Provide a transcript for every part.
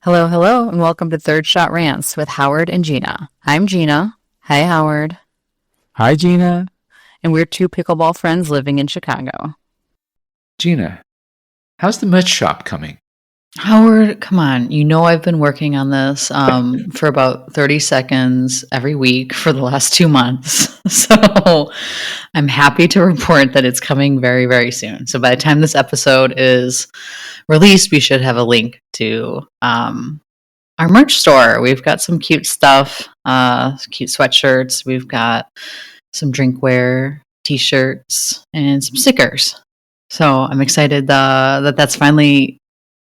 Hello, hello, and welcome to Third Shot Rants with Howard and Gina. I'm Gina. Hi, Howard. Hi, Gina. And we're two pickleball friends living in Chicago. Gina, how's the merch shop coming? Howard, come on. You know I've been working on this for about 30 seconds every week for the last 2 months. So I'm happy to report that it's coming very, very soon. So by the time this episode is released, we should have a link to our merch store. We've got some cute stuff, cute sweatshirts. We've got some drinkware, t-shirts, and some stickers. So I'm excited that that's finally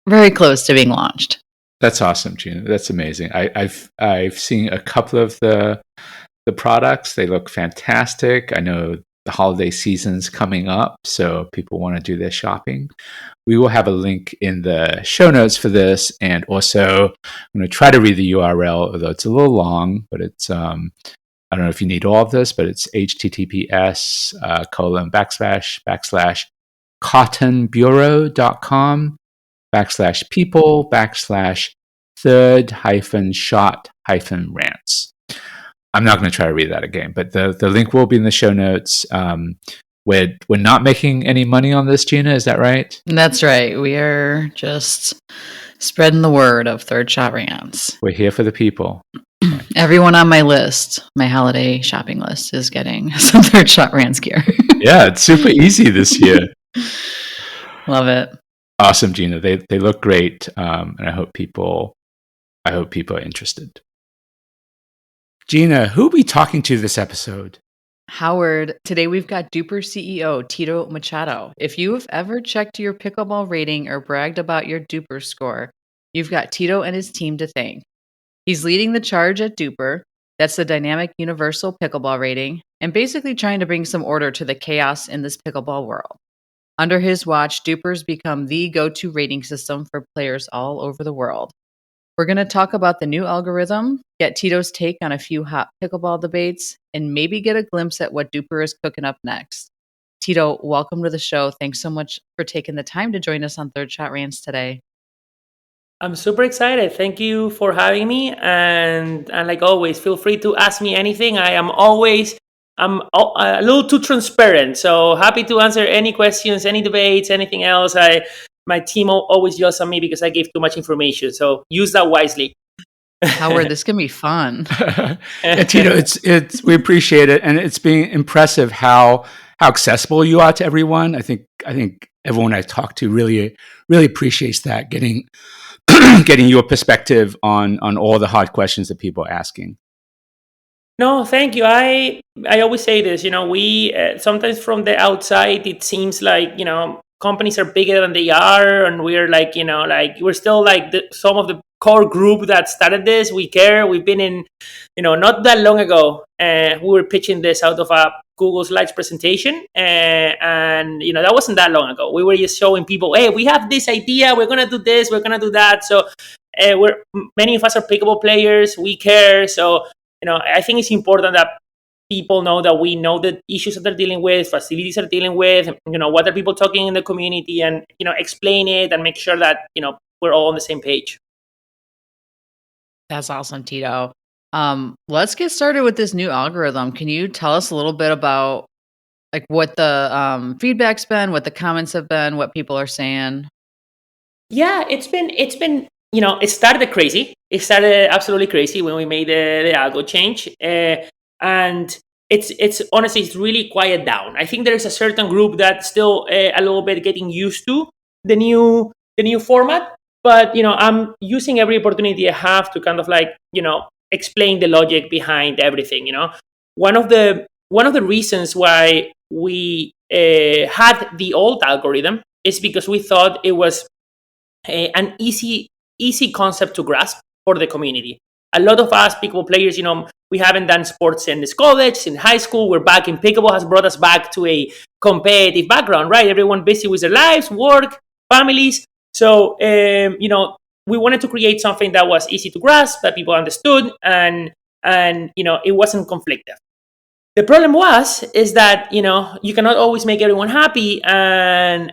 very close to being launched. That's awesome, Gina. That's amazing. I've seen a couple of the products. They look fantastic. I know the holiday season's coming up, so people want to do their shopping. We will have a link in the show notes for this, and also I'm going to try to read the URL, although it's a little long, but it's I don't know if you need all of this, but it's https / cottonbureau.com /people /third-shot-rants. I'm not going to try to read that again, but the link will be in the show notes. We're not making any money on this, Gina. Is that right? That's right. We are just spreading the word of Third Shot Rants. We're here for the people. Everyone on my list, my holiday shopping list, is getting some Third Shot Rants gear. Yeah, it's super easy this year. Love it. Awesome, Gina. They look great, and I hope people are interested. Gina, who are we talking to this episode? Howard, today we've got Dupr CEO Tito Machado. If you have ever checked your pickleball rating or bragged about your Dupr score, you've got Tito and his team to thank. He's leading the charge at Dupr, that's the dynamic universal pickleball rating, and basically trying to bring some order to the chaos in this pickleball world. Under his watch, Dupr's become the go-to rating system for players all over the world. We're going to talk about the new algorithm, get Tito's take on a few hot pickleball debates, and maybe get a glimpse at what Dupr is cooking up next. Tito, welcome to the show. Thanks so much for taking the time to join us on Third Shot Rants today. I'm super excited. Thank you for having me. And like always, feel free to ask me anything. I'm a little too transparent. So happy to answer any questions, any debates, anything else. My team always yells at me because I give too much information. So use that wisely. Howard, this can be fun. Yeah, Tito, it's we appreciate it, and it's been impressive how accessible you are to everyone. I think everyone I talk to really appreciates that, getting your perspective on all the hard questions that people are asking. No, thank you. I always say this. We sometimes from the outside it seems like companies are bigger than they are, and we're like we're still like some of the core group that started this. We care. We've been in not that long ago. We were pitching this out of a Google Slides presentation, and that wasn't that long ago. We were just showing people, hey, we have this idea. We're gonna do this. We're gonna do that. So many of us are pickleball players. We care. So I think it's important that people know that we know the issues that they're dealing with, facilities are dealing with, what are people talking in the community, and explain it and make sure that we're all on the same page. That's awesome, Tito. Let's get started with this new algorithm. Can you tell us a little bit about like what the feedback's been, what the comments have been, what people are saying? Yeah, it's been it started crazy. It started absolutely crazy when we made the algo change, and it's honestly it's really quiet down. I think there is a certain group that's still a little bit getting used to the new format, but I'm using every opportunity I have to kind of like explain the logic behind everything. One of the reasons why we had the old algorithm is because we thought it was an easy concept to grasp for the community. A lot of us pickleball players, we haven't done sports in this college, in high school. We're back in pickleball has brought us back to a competitive background, right? Everyone busy with their lives, work, families. So, we wanted to create something that was easy to grasp, that people understood, and it wasn't conflictive. The problem is that you cannot always make everyone happy, and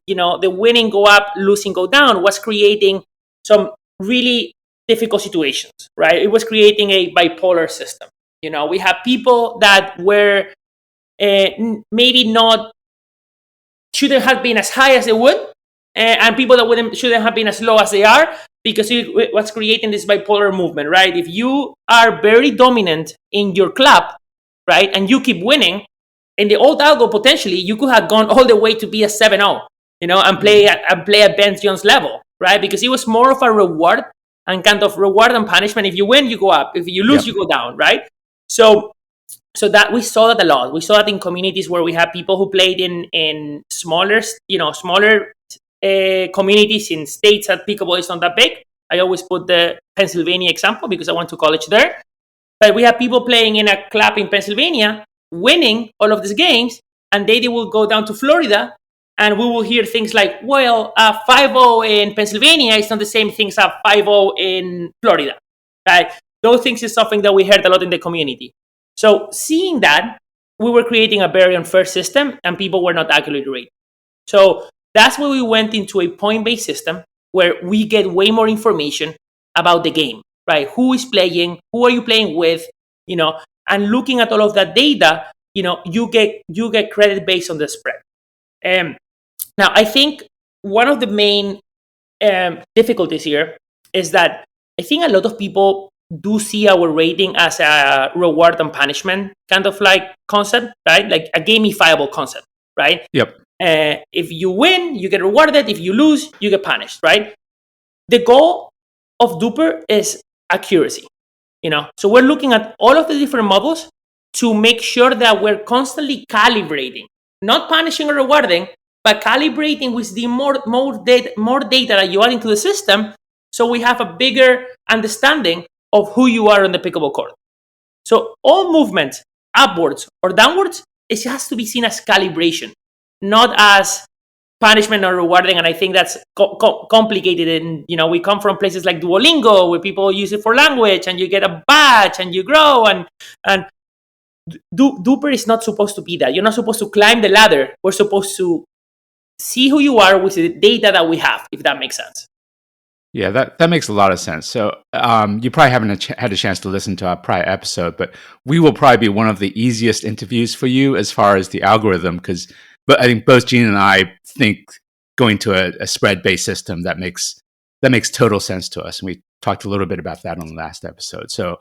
the winning go up, losing go down was creating some really difficult situations, right? It was creating a bipolar system. We have people that were maybe not shouldn't have been as high as they would, and people that shouldn't have been as low as they are, because it was creating this bipolar movement, right? If you are very dominant in your club, right, and you keep winning, in the old algo, potentially you could have gone all the way to be a 7-0, and play at Ben Jones level, right? Because it was more of a reward and kind of reward and punishment. If you win, you go up. If you lose, you go down, right? So that we saw that a lot. We saw that in communities where we have people who played in smaller communities in states that pickleball is not that big. I always put the Pennsylvania example because I went to college there. But we have people playing in a club in Pennsylvania, winning all of these games, and they will go down to Florida, and we will hear things like, well, 5-0 in Pennsylvania is not the same thing as 5-0 in Florida, right? Those things is something that we heard a lot in the community. So seeing that, we were creating a very unfair system, and people were not accurately rated. So that's where we went into a point-based system where we get way more information about the game, right? Who is playing? Who are you playing with? And looking at all of that data, you get credit based on the spread. Now, I think one of the main difficulties here is that I think a lot of people do see our rating as a reward and punishment kind of like concept, right? Like a gamifiable concept, right? Yep. If you win, you get rewarded. If you lose, you get punished, right? The goal of Dupr is accuracy, So we're looking at all of the different models to make sure that we're constantly calibrating, not punishing or rewarding, but calibrating with the more data that you add into the system, so we have a bigger understanding of who you are on the pickleball court. So all movement, upwards or downwards, it has to be seen as calibration, not as punishment or rewarding. And I think that's complicated. And we come from places like Duolingo, where people use it for language, and you get a badge and you grow. And Dupr is not supposed to be that. You're not supposed to climb the ladder. We're supposed to see who you are with the data that we have, if that makes sense. Yeah, that makes a lot of sense. So you probably haven't had a chance to listen to our prior episode, but we will probably be one of the easiest interviews for you as far as the algorithm, but I think both Gina and I think going to a spread-based system that makes total sense to us, and we talked a little bit about that on the last episode. So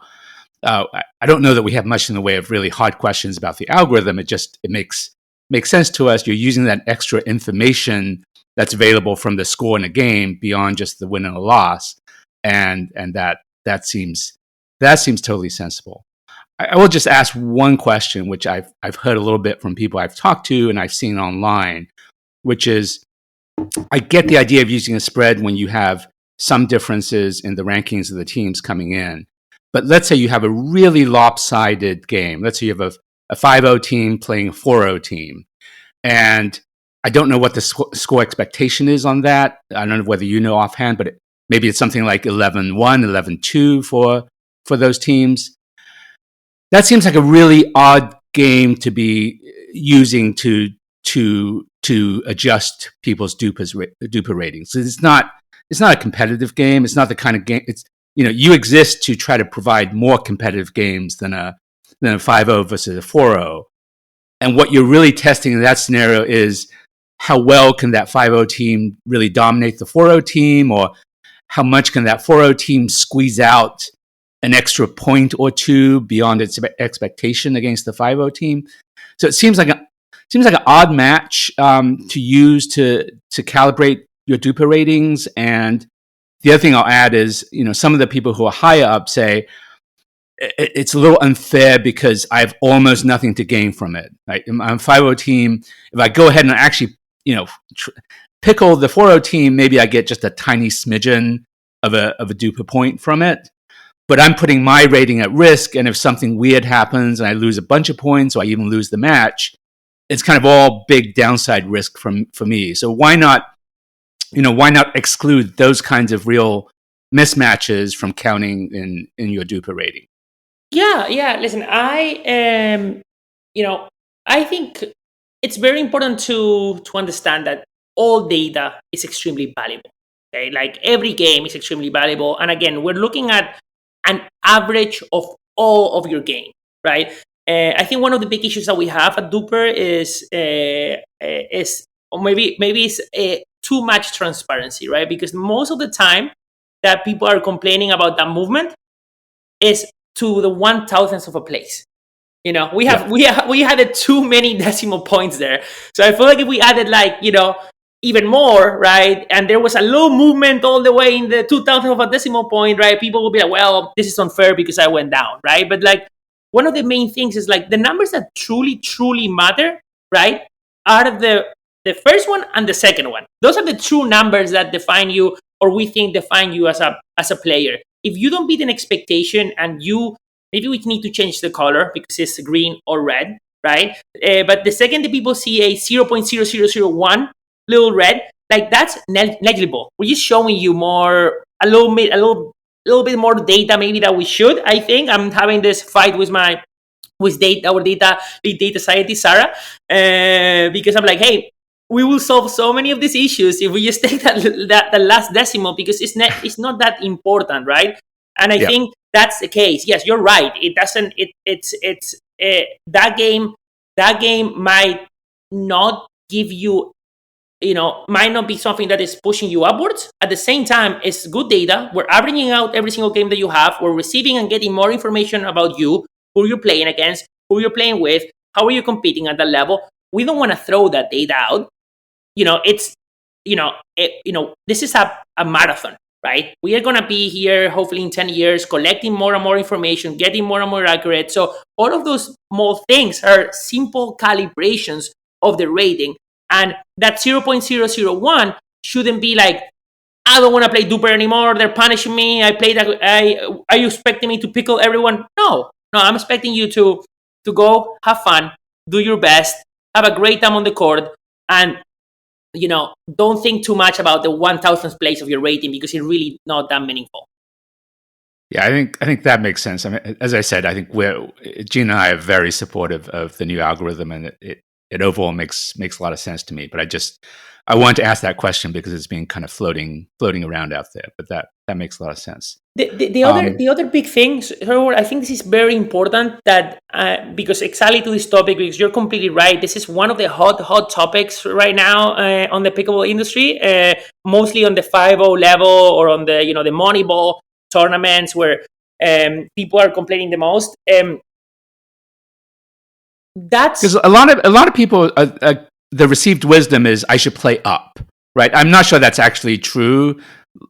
I don't know that we have much in the way of really hard questions about the algorithm. It makes sense to us. You're using that extra information that's available from the score in a game beyond just the win and a loss, and that seems totally sensible. I will just ask one question, which I've heard a little bit from people I've talked to and I've seen online, which is, I get the idea of using a spread when you have some differences in the rankings of the teams coming in. But let's say you have a really lopsided game. Let's say you have a 5-0 team playing a 4-0 team. And I don't know what the score expectation is on that. I don't know whether you know offhand, but maybe it's something like 11-1, 11-2 for those teams. That seems like a really odd game to be using to adjust people's Dupr ratings. It's not a competitive game. It's not the kind of game. It's you exist to try to provide more competitive games than a 5-0 versus a 4-0. And what you're really testing in that scenario is how well can that 5-0 team really dominate the 4-0 team, or how much can that 4-0 team squeeze out an extra point or two beyond its expectation against the 5-0 team. So it seems like an odd match to use to calibrate your Dupr ratings. And the other thing I'll add is, some of the people who are higher up say it's a little unfair because I have almost nothing to gain from it. Right? I'm a 5-0 team. If I go ahead and actually, pickle the 4-0 team, maybe I get just a tiny smidgen of a Dupr point from it. But I'm putting my rating at risk, and if something weird happens and I lose a bunch of points, or I even lose the match, it's kind of all big downside risk for me. So why not exclude those kinds of real mismatches from counting in your Dupr rating? Yeah. Listen, I think it's very important to understand that all data is extremely valuable, Okay, like every game is extremely valuable. And again, we're looking at an average of all of your game, right? I think one of the big issues that we have at Dupr is or maybe it's too much transparency, right? Because most of the time that people are complaining about that movement is to the 1,000th of a place. You know, we added too many decimal points there. So I feel like if we added like, even more, right? And there was a low movement all the way in the 2,000th of a decimal point, right? People will be like, well, this is unfair because I went down, right? But like one of the main things is like the numbers that truly, truly matter, right? Are the first one and the second one. Those are the true numbers that define you, or we think define you as a player. If you don't beat an expectation and maybe we need to change the color because it's green or red, right? But the second that people see a 0.0001 little red, like that's negligible. We're just showing you a little bit more data maybe that we should. I think I'm having this fight with our big data scientist Sarah, because I'm like, hey, we will solve so many of these issues if we just take that last decimal, because it's not that important, right? And I think that's the case. Yes, you're right. It doesn't. It's that game might not give you, might not be something that is pushing you upwards. At the same time, it's good data. We're averaging out every single game that you have. We're receiving and getting more information about you, who you're playing against, who you're playing with, how are you competing at that level. We don't want to throw that data out. This is a marathon, right? We are going to be here hopefully in 10 years collecting more and more information, getting more and more accurate. So all of those small things are simple calibrations of the rating. And that 0.001 shouldn't be like, I don't want to play Dupr anymore. They're punishing me. Are you expecting me to pickle everyone? No, I'm expecting you to go have fun, do your best, have a great time on the court, and don't think too much about the 1,000th place of your rating, because it's really not that meaningful. Yeah, I think that makes sense. I mean, as I said, I think Gina and I are very supportive of the new algorithm, and it overall makes a lot of sense to me. But I wanted to ask that question because it's been kind of floating around out there. But that makes a lot of sense. The other big thing, I think this is very important, that because exactly to this topic, because you're completely right. This is one of the hot topics right now on the pickleball industry, mostly on the 5-0 level, or on the the Moneyball tournaments, where people are complaining the most. That's because a lot of people, the received wisdom is I should play up, right? I'm not sure that's actually true,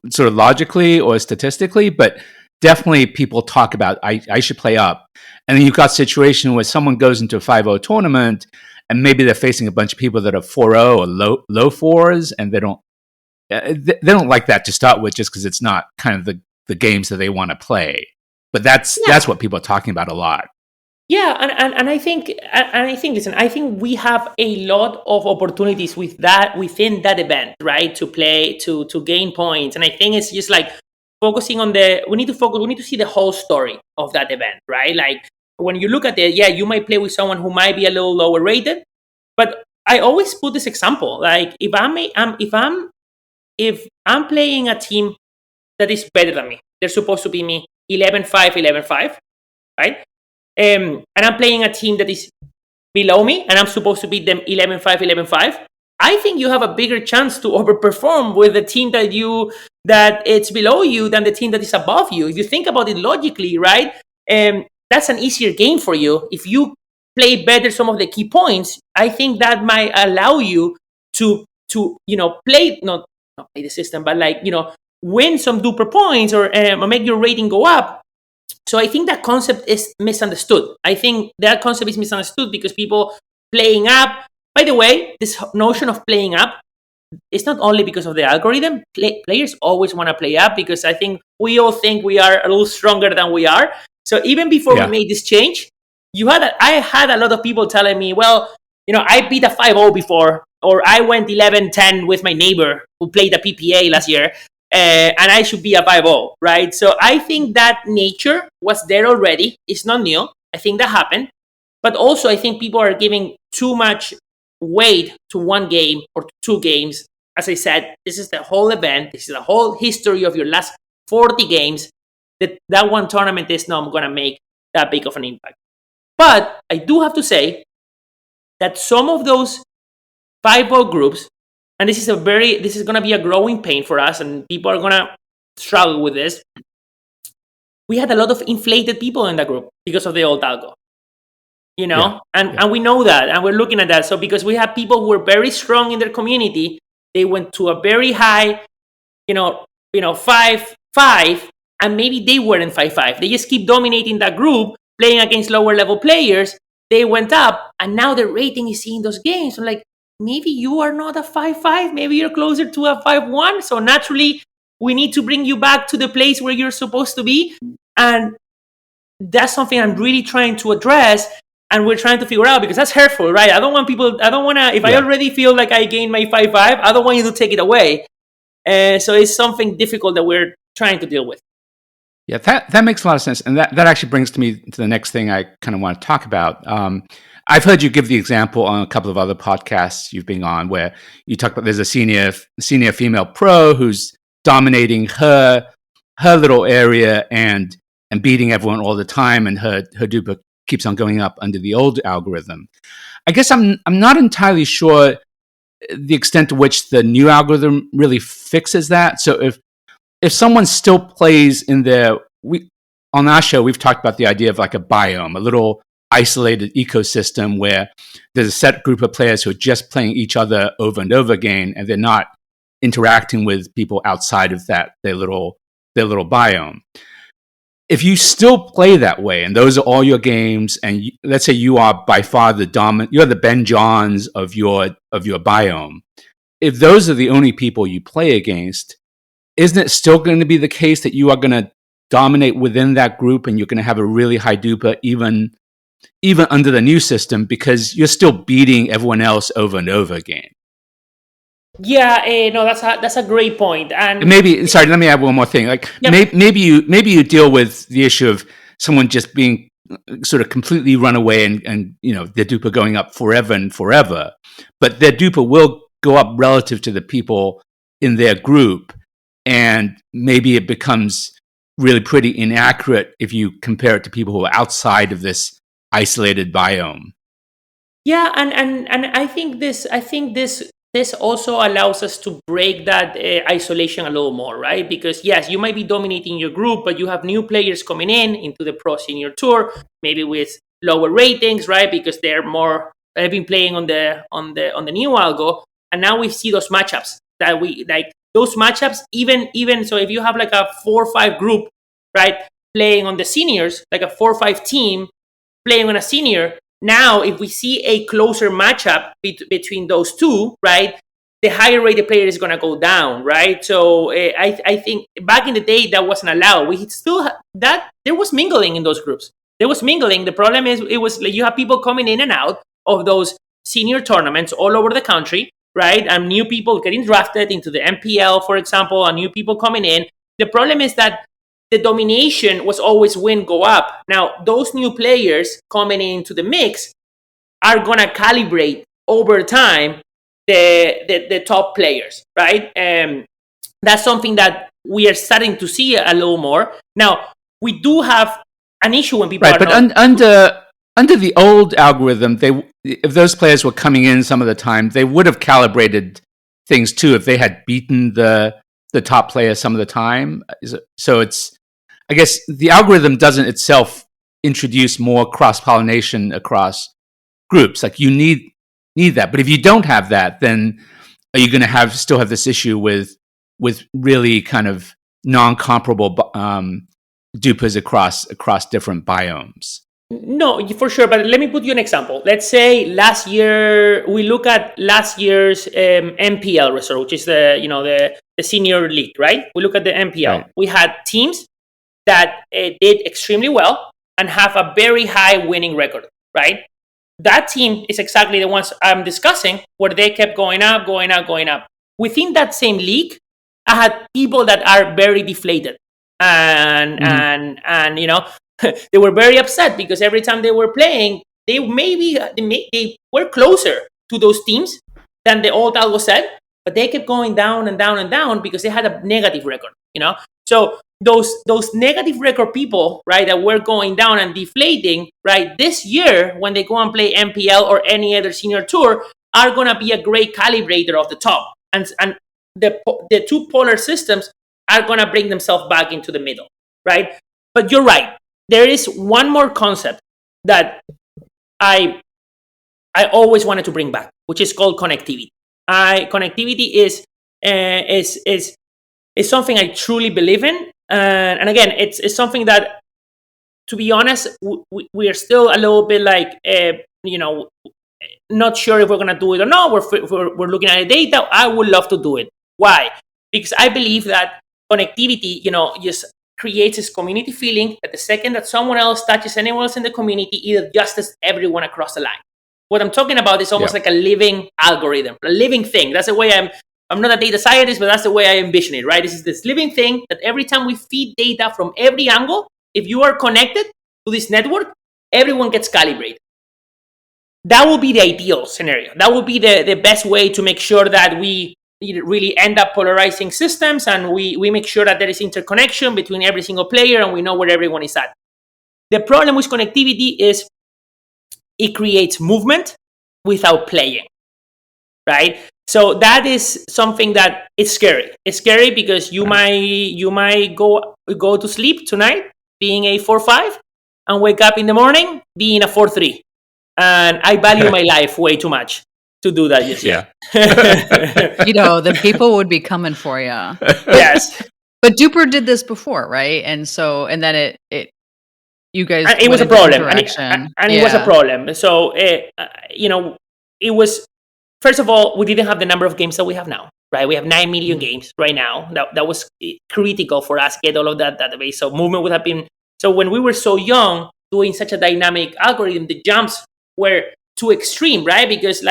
sort of logically or statistically, but definitely people talk about I should play up. And then you've got a situation where someone goes into a 5-0 tournament, and maybe they're facing a bunch of people that are 4-0 or low fours, and they don't like that to start with, just because it's not kind of the games that they want to play. But that's what people are talking about a lot. Yeah, and I think listen, I think we have a lot of opportunities within that event, right? To play, to gain points. And I think it's just like focusing on we need to see the whole story of that event, right? Like when you look at it, you might play with someone who might be a little lower rated, but I always put this example, like if I'm playing a team that is better than me, they're supposed to be me 11-5, 11-5, right? And I'm playing a team that is below me, and I'm supposed to beat them 11-5, 11-5. I think you have a bigger chance to overperform with the team that it's below you than the team that is above you. If you think about it logically, right? That's an easier game for you. If you play better some of the key points, I think that might allow you to play not play the system, but win some Dupr points, or make your rating go up. So I think that concept is misunderstood. I think that concept is misunderstood because people playing up. By the way, this notion of playing up is not only because of the algorithm. Players always want to play up because I think we all think we are a little stronger than we are. So even before we made this change, I had a lot of people telling me, well, I beat a 5-0 before, or I went 11-10 with my neighbor who played a PPA last year. And I should be a 5-0, right? So I think that nature was there already. It's not new. I think that happened. But also, I think people are giving too much weight to one game or two games as I said, this is the whole event. This is the whole history of your last 40 games. That one tournament is not going to make that big of an impact. But I do have to say that some of those 5-ball groups, and this is going to be a growing pain for us, and people are going to struggle with this. We had a lot of inflated people in that group because of the old algo, and we know that, and we're looking at that. So because we have people who are very strong in their community, they went to a very high, 5-5, and maybe they weren't 5-5. They just keep dominating that group, playing against lower level players. They went up, and now their rating is seeing those games. So like, maybe you are not a 5-5. Maybe you're closer to a 5-1. So naturally, we need to bring you back to the place where you're supposed to be. And that's something I'm really trying to address. And we're trying to figure out, because that's hurtful, right? I don't want to, if I already feel like I gained my 5-5, I don't want you to take it away. So it's something difficult that we're trying to deal with. Yeah, that makes a lot of sense. And that actually brings me to the next thing I kind of want to talk about. I've heard you give the example on a couple of other podcasts you've been on where you talk about there's a senior female pro who's dominating her little area and beating everyone all the time, and her Dupr keeps on going up under the old algorithm. I guess I'm not entirely sure the extent to which the new algorithm really fixes that. So if someone still plays in on our show, we've talked about the idea of like a biome, a little isolated ecosystem where there's a set group of players who are just playing each other over and over again, and they're not interacting with people outside of their little biome. If you still play that way, and those are all your games, and let's say you are by far you're the Ben Johns of your biome. If those are the only people you play against, isn't it still going to be the case that you are going to dominate within that group, and you're going to have a really high Dupr even under the new system, because you're still beating everyone else over and over again? Yeah, no, that's a great point. And let me add one more thing. Like, maybe you deal with the issue of someone just being sort of completely run away and their Dupr going up forever and forever, but their Dupr will go up relative to the people in their group, and maybe it becomes really pretty inaccurate if you compare it to people who are outside of this isolated biome. Yeah, and I think this also allows us to break that isolation a little more, right? Because yes, you might be dominating your group, but you have new players coming into the Pro Senior Tour, maybe with lower ratings, right? Because they've been playing on the new algo, and now we see those matchups that we like. Those matchups, even so, if you have like a 4-5 group, right, playing on the seniors, like a 4-5 team playing on a senior. Now, if we see a closer matchup between those two, right, the higher rated player is going to go down, right? So I think back in the day that wasn't allowed. We still there was mingling in those groups. There was mingling. The problem is it was like you have people coming in and out of those senior tournaments all over the country, right? And new people getting drafted into the MPL, for example, and new people coming in. The problem is that the domination was always win, go up. Now, those new players coming into the mix are going to calibrate over time the top players, right? That's something that we are starting to see a little more. Now, we do have an issue when people under the old algorithm, if those players were coming in some of the time, they would have calibrated things too if they had beaten the top player some of the time. So I guess the algorithm doesn't itself introduce more cross-pollination across groups. Like, you need that. But if you don't have that, then are you going to still have this issue with really kind of non-comparable Duprs across different biomes? No, for sure. But let me put you an example. Let's say last year, we look at last year's MPL result, which is the senior league, right? We look at the MPL. Right. We had teams that did extremely well and have a very high winning record, right? That team is exactly the ones I'm discussing, where they kept going up. Within that same league, I had people that are very deflated, and they were very upset because every time they were playing, they were closer to those teams than the old algo said, but they kept going down and down and down because they had a negative record, So those negative record people, right, that were going down and deflating, right, this year when they go and play MPL or any other senior tour, are going to be a great calibrator of the top. And the two polar systems are going to bring themselves back into the middle, right? But you're right. There is one more concept that I always wanted to bring back, which is called connectivity. Connectivity is something I truly believe in, and again, it's something that, to be honest, we are still a little bit like not sure if we're gonna do it or not. We're looking at the data. I would love to do it. Why? Because I believe that connectivity, just creates this community feeling that the second that someone else touches anyone else in the community, it adjusts everyone across the line. What I'm talking about is almost like a living algorithm, a living thing. That's the way I'm not a data scientist, but that's the way I envision it, right? This is this living thing that every time we feed data from every angle, if you are connected to this network, everyone gets calibrated. That will be the ideal scenario. That will be the best way to make sure that we really end up polarizing systems, and we make sure that there is interconnection between every single player and we know where everyone is at. The problem with connectivity is it creates movement without playing, right? So that is something that is scary. It's scary because you might go to sleep tonight being a 4-5 and wake up in the morning being a 4-3. And I value my life way too much to do that. The people would be coming for you. Yes. But Dupr did this before, right? And then it you guys, it was a problem, and it was a problem. So it was, first of all, we didn't have the number of games that we have now, right? We have 9 million games right now. That was critical for us get all of that database. So movement would have been. So when we were so young, doing such a dynamic algorithm, the jumps were too extreme, right? Because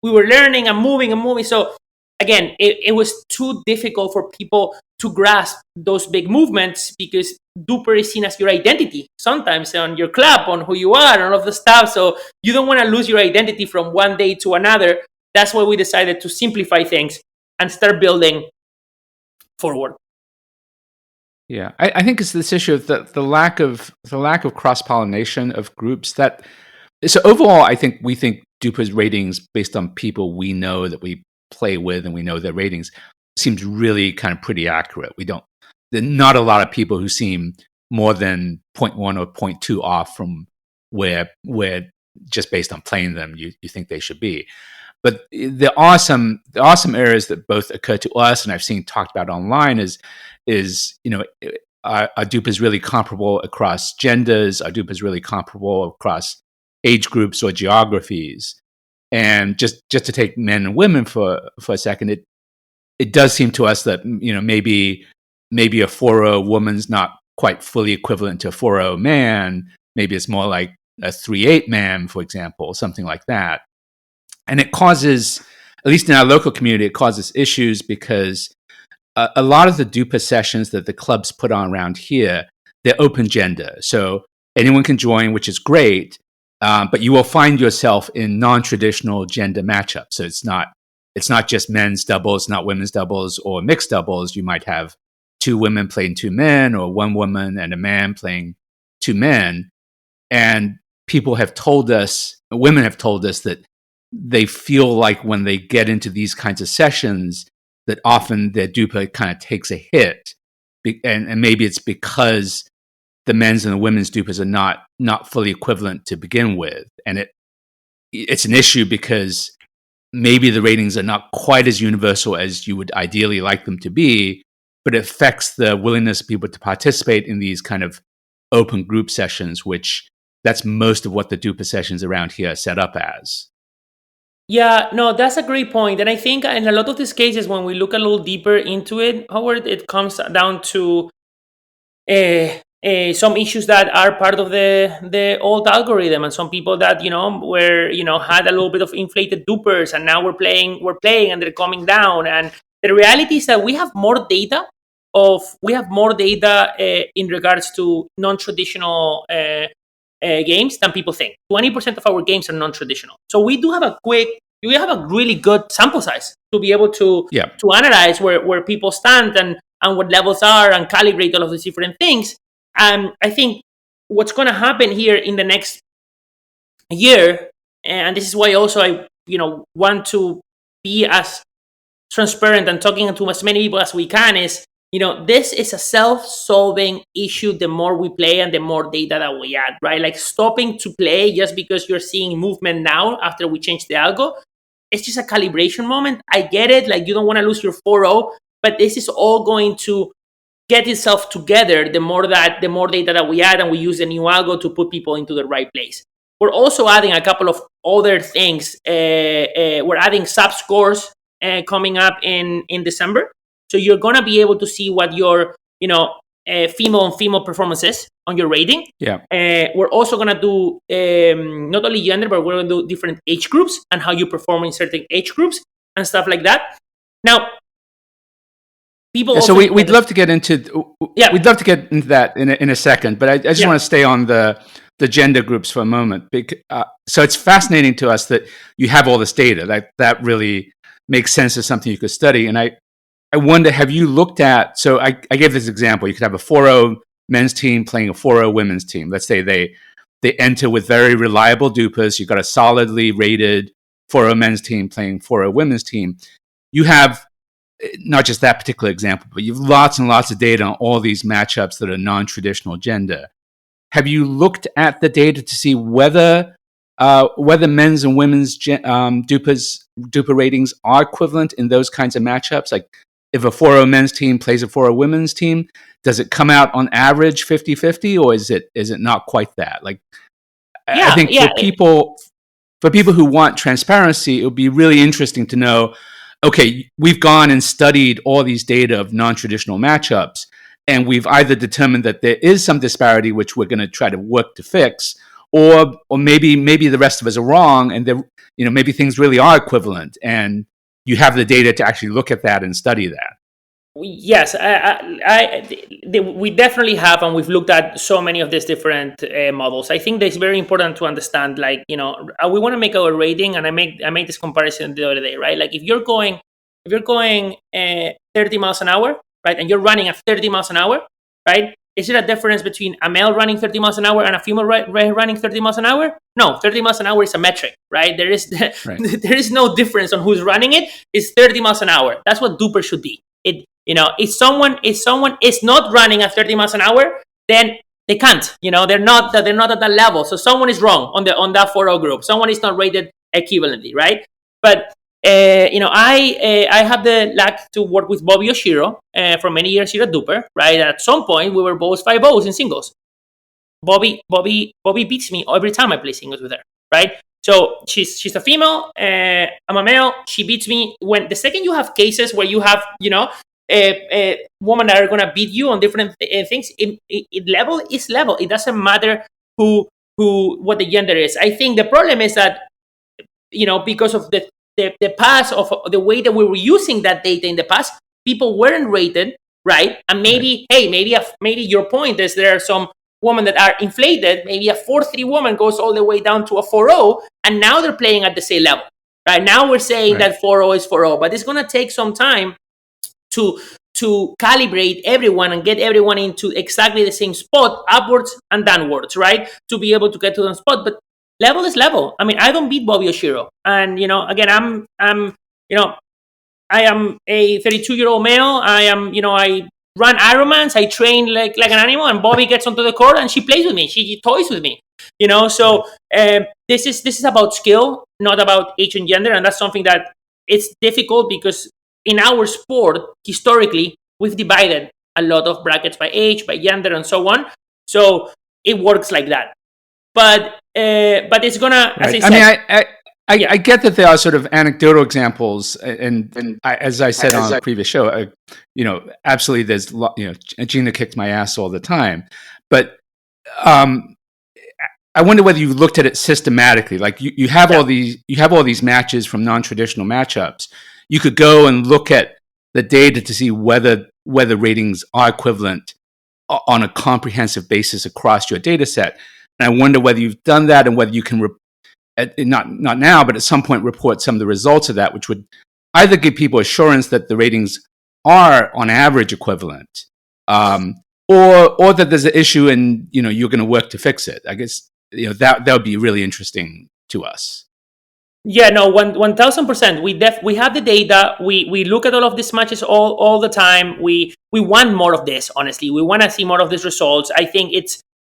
we were learning and moving. So again, it was too difficult for people to grasp those big movements because Dupr is seen as your identity sometimes on your club, on who you are, and all of the stuff. So you don't want to lose your identity from one day to another. That's why we decided to simplify things and start building forward. Yeah, I think it's this issue of the lack of cross-pollination of groups. So overall, we think Dupr's ratings based on people we know that we play with and we know their ratings seems really kind of pretty accurate. There are not a lot of people who seem more than 0.1 or 0.2 off from where just based on playing them you think they should be. But the awesome areas that both occur to us and I've seen talked about online is our Dupr is really comparable across genders. Our Dupr is really comparable across age groups or geographies. And just to take men and women for a second, it does seem to us that maybe a 4-0 woman's not quite fully equivalent to a 4-0 man. Maybe it's more like a 3-8 man, for example, something like that. And it causes, at least in our local community, it causes issues because a lot of the Dupr sessions that the clubs put on around here, they're open gender. So anyone can join, which is great. But you will find yourself in non-traditional gender matchups. So it's not just men's doubles, not women's doubles, or mixed doubles. You might have 2 women playing 2 men, or 1 woman and a man playing 2 men. And women have told us that they feel like when they get into these kinds of sessions, that often their Dupr kind of takes a hit. And maybe it's because the men's and the women's Duprs are not fully equivalent to begin with. And it's an issue because maybe the ratings are not quite as universal as you would ideally like them to be, but it affects the willingness of people to participate in these kind of open group sessions, which that's most of what the Dupr sessions around here are set up as. Yeah, no, that's a great point. And I think in a lot of these cases, when we look a little deeper into it, Howard, it comes down to some issues that are part of the old algorithm, and some people that had a little bit of inflated Duprs, and now we're playing and they're coming down. And the reality is that we have more data in regards to non-traditional games than people think. 20% of our games are non-traditional. So we do have a quick you have a really good sample size to be able to analyze where people stand and what levels are and calibrate all of these different things. And I think what's going to happen here in the next year, and this is why also I want to be as transparent and talking to as many people as we can, is this is a self-solving issue. The more we play and the more data that we add, right? Like stopping to play just because you're seeing movement now after we change the algo, it's just a calibration moment. I get it, like you don't want to lose your 4.0, but this is all going to get itself together the more data that we add and we use the new algo to put people into the right place. We're also adding a couple of other things. We're adding subscores coming up in December. So you're going to be able to see what your female on female performance is on your rating. Yeah. We're also going to do not only gender, but we're going to do different age groups and how you perform in certain age groups and stuff like that. Now, people. So we'd love to get into. Yeah. We'd love to get into that in a second, but I just want to stay on the gender groups for a moment. So it's fascinating to us that you have all this data. That really makes sense as something you could study. And I wonder, have you looked at, so I gave this example, you could have a 4.0 men's team playing a 4.0 women's team. Let's say they enter with very reliable Duprs. You've got a solidly rated 4.0 men's team playing 4.0 women's team. You have not just that particular example, but you have lots and lots of data on all these matchups that are non-traditional gender. Have you looked at the data to see whether men's and women's Dupr ratings are equivalent in those kinds of matchups? Like if a 4.0 men's team plays a 4.0 women's team, does it come out on average 50-50, or is it not quite that? Like, I think for people who want transparency, it would be really interesting to know, okay, we've gone and studied all these data of non-traditional matchups, and we've either determined that there is some disparity, which we're going to try to work to fix, or maybe the rest of us are wrong, and maybe things really are equivalent, and you have the data to actually look at that and study that. Yes, we definitely have, and we've looked at so many of these different models. I think that it's very important to understand, like, we want to make our rating, and I made this comparison the other day, right? Like if you're going 30 miles an hour, right, and you're running at 30 miles an hour, right? Is there a difference between a male running 30 miles an hour and a female running 30 miles an hour? No, 30 miles an hour is a metric, right? There is no difference on who's running it. It's 30 miles an hour. That's what Dupr should be. If someone is not running at 30 miles an hour, then they can't. They're not at that level. So someone is wrong on that 4.0 group. Someone is not rated equivalently, right? But I have the luck to work with Bobby Oshiro for many years here at Dupr, right? At some point, we were both 5.0s in singles. Bobby beats me every time I play singles with her, right? So she's a female, I'm a male. She beats me. When the second you have cases where you have, women that are gonna beat you on different things, level is level. It doesn't matter what the gender is. I think the problem is that, because of the past of the way that we were using that data in the past, people weren't rated, right? And maybe your point is there are some women that are inflated. Maybe a 4.3 woman goes all the way down to a 4.0, and now they're playing at the same level, right? Now we're saying that 4.0 is 4.0, but it's going to take some time to calibrate everyone and get everyone into exactly the same spot, upwards and downwards, right? To be able to get to the spot. But level is level. I mean, I don't beat Bobby Oshiro. And, again, I am a 32-year-old male. I run Ironmans. I train like an animal, and Bobby gets onto the court and she plays with me. She toys with me, So this is about skill, not about age and gender. And that's something that it's difficult because in our sport, historically, we've divided a lot of brackets by age, by gender, and so on. So it works like that. But it's gonna, as I said, I get that there are sort of anecdotal examples, and as I said on the previous show, absolutely, there's Gina kicks my ass all the time, but I wonder whether you looked at it systematically. Like you have all these matches from non-traditional matchups. You could go and look at the data to see whether ratings are equivalent on a comprehensive basis across your data set. And I wonder whether you've done that and whether you can not now, but at some point report some of the results of that, which would either give people assurance that the ratings are on average equivalent, or that there's an issue and you're going to work to fix it. I guess that would be really interesting to us. Yeah, no, 1,000%. We have the data. We look at all of these matches all the time. We want more of this. Honestly, we want to see more of these results. I think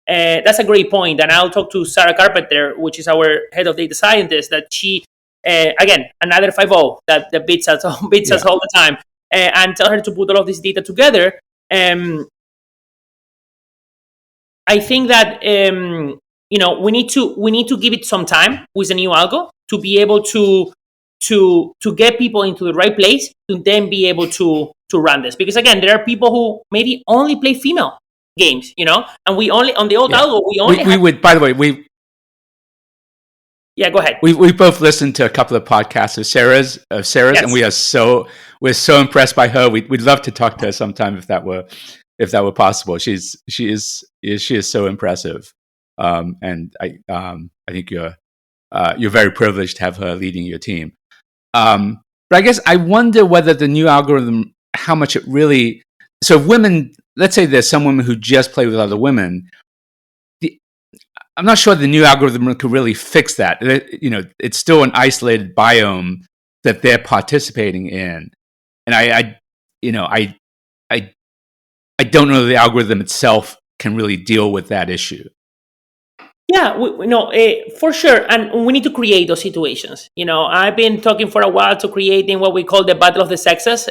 that's a great point, and I'll talk to Sarah Carpenter, which is our head of data scientist. That she again another 5-0 that beats us all the time, and tell her to put all of this data together. I think that we need to give it some time with the new algo to be able to get people into the right place to then be able to run this. Because again, there are people who maybe only play female games, and we only on the old algo we would. By the way, yeah, go ahead. We both listened to a couple of podcasts of Sarah's, yes. And we're so impressed by her. We'd love to talk to her sometime if that were possible. She is so impressive, and I think you're very privileged to have her leading your team. But I guess I wonder whether the new algorithm, how much it really. So if women, let's say there's some women who just play with other women. I'm not sure the new algorithm could really fix that. It's still an isolated biome that they're participating in, and I don't know the algorithm itself can really deal with that issue. Yeah, for sure, and we need to create those situations. I've been talking for a while to creating what we call the battle of the sexes.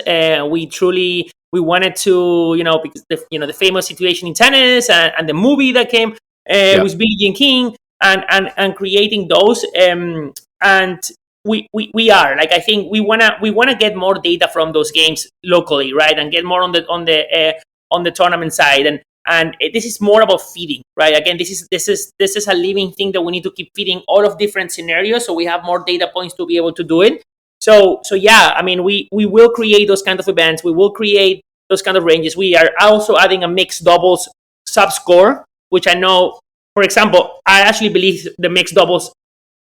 We wanted to, because the famous situation in tennis and the movie that came with Billie Jean King and creating those. And we are like, I think we wanna get more data from those games locally, right, and get more on the tournament side. And this is more about feeding, right? Again, this is a living thing that we need to keep feeding all of different scenarios, so we have more data points to be able to do it. So yeah, I mean, we will create those kind of events. We will create those kind of ranges. We are also adding a mixed doubles subscore, which I know, for example, I actually believe the mixed doubles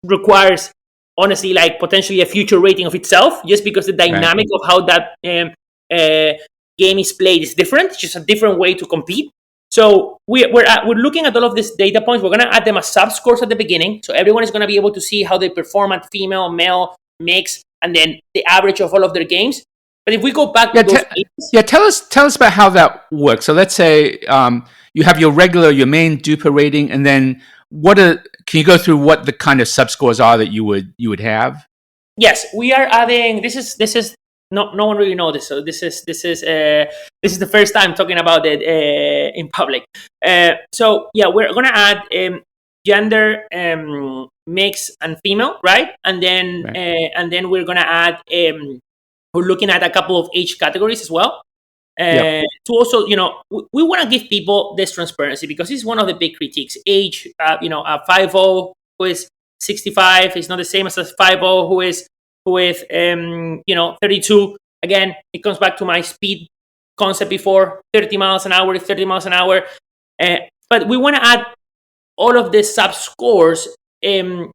requires, honestly, like potentially a future rating of itself, just because the dynamic of how that game is played is different. It's just a different way to compete. So we're looking at all of these data points. We're going to add them as subscores at the beginning. So everyone is going to be able to see how they perform at female, male, mix, and then the average of all of their games. But if we go back to those games, tell us about how that works. So let's say you have your main Dupr rating, and then can you go through what the kind of subscores are that you would have? Yes, we are adding. This is no one really knows this. So this is the first time talking about it in public. So yeah, we're gonna add gender, mix, and female, right? And then we're gonna add. We're looking at a couple of age categories as well. To also, we want to give people this transparency, because it's one of the big critiques. Age, a 5-0 who is 65 is not the same as a 5-0 who is 32. Again, it comes back to my speed concept before. 30 miles an hour is 30 miles an hour. But we want to add all of these subscores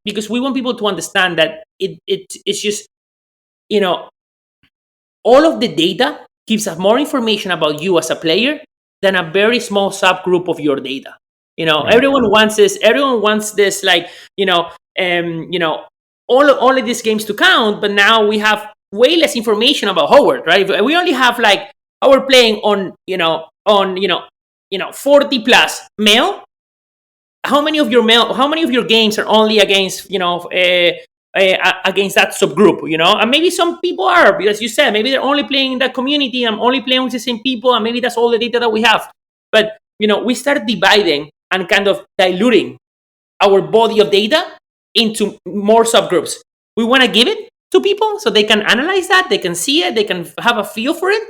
because we want people to understand that it's just, all of the data gives us more information about you as a player than a very small subgroup of your data. Right. Everyone wants this. Everyone wants this, like, all of these games to count. But now we have way less information about Howard, right? We only have like Howard playing on 40 plus male. How many of your games are only against against that subgroup, and maybe some people are, because you said maybe they're only playing in that community. I'm only playing with the same people, and maybe that's all the data that we have. But we start dividing and kind of diluting our body of data into more subgroups. We want to give it to people so they can analyze that, they can see it, they can have a feel for it.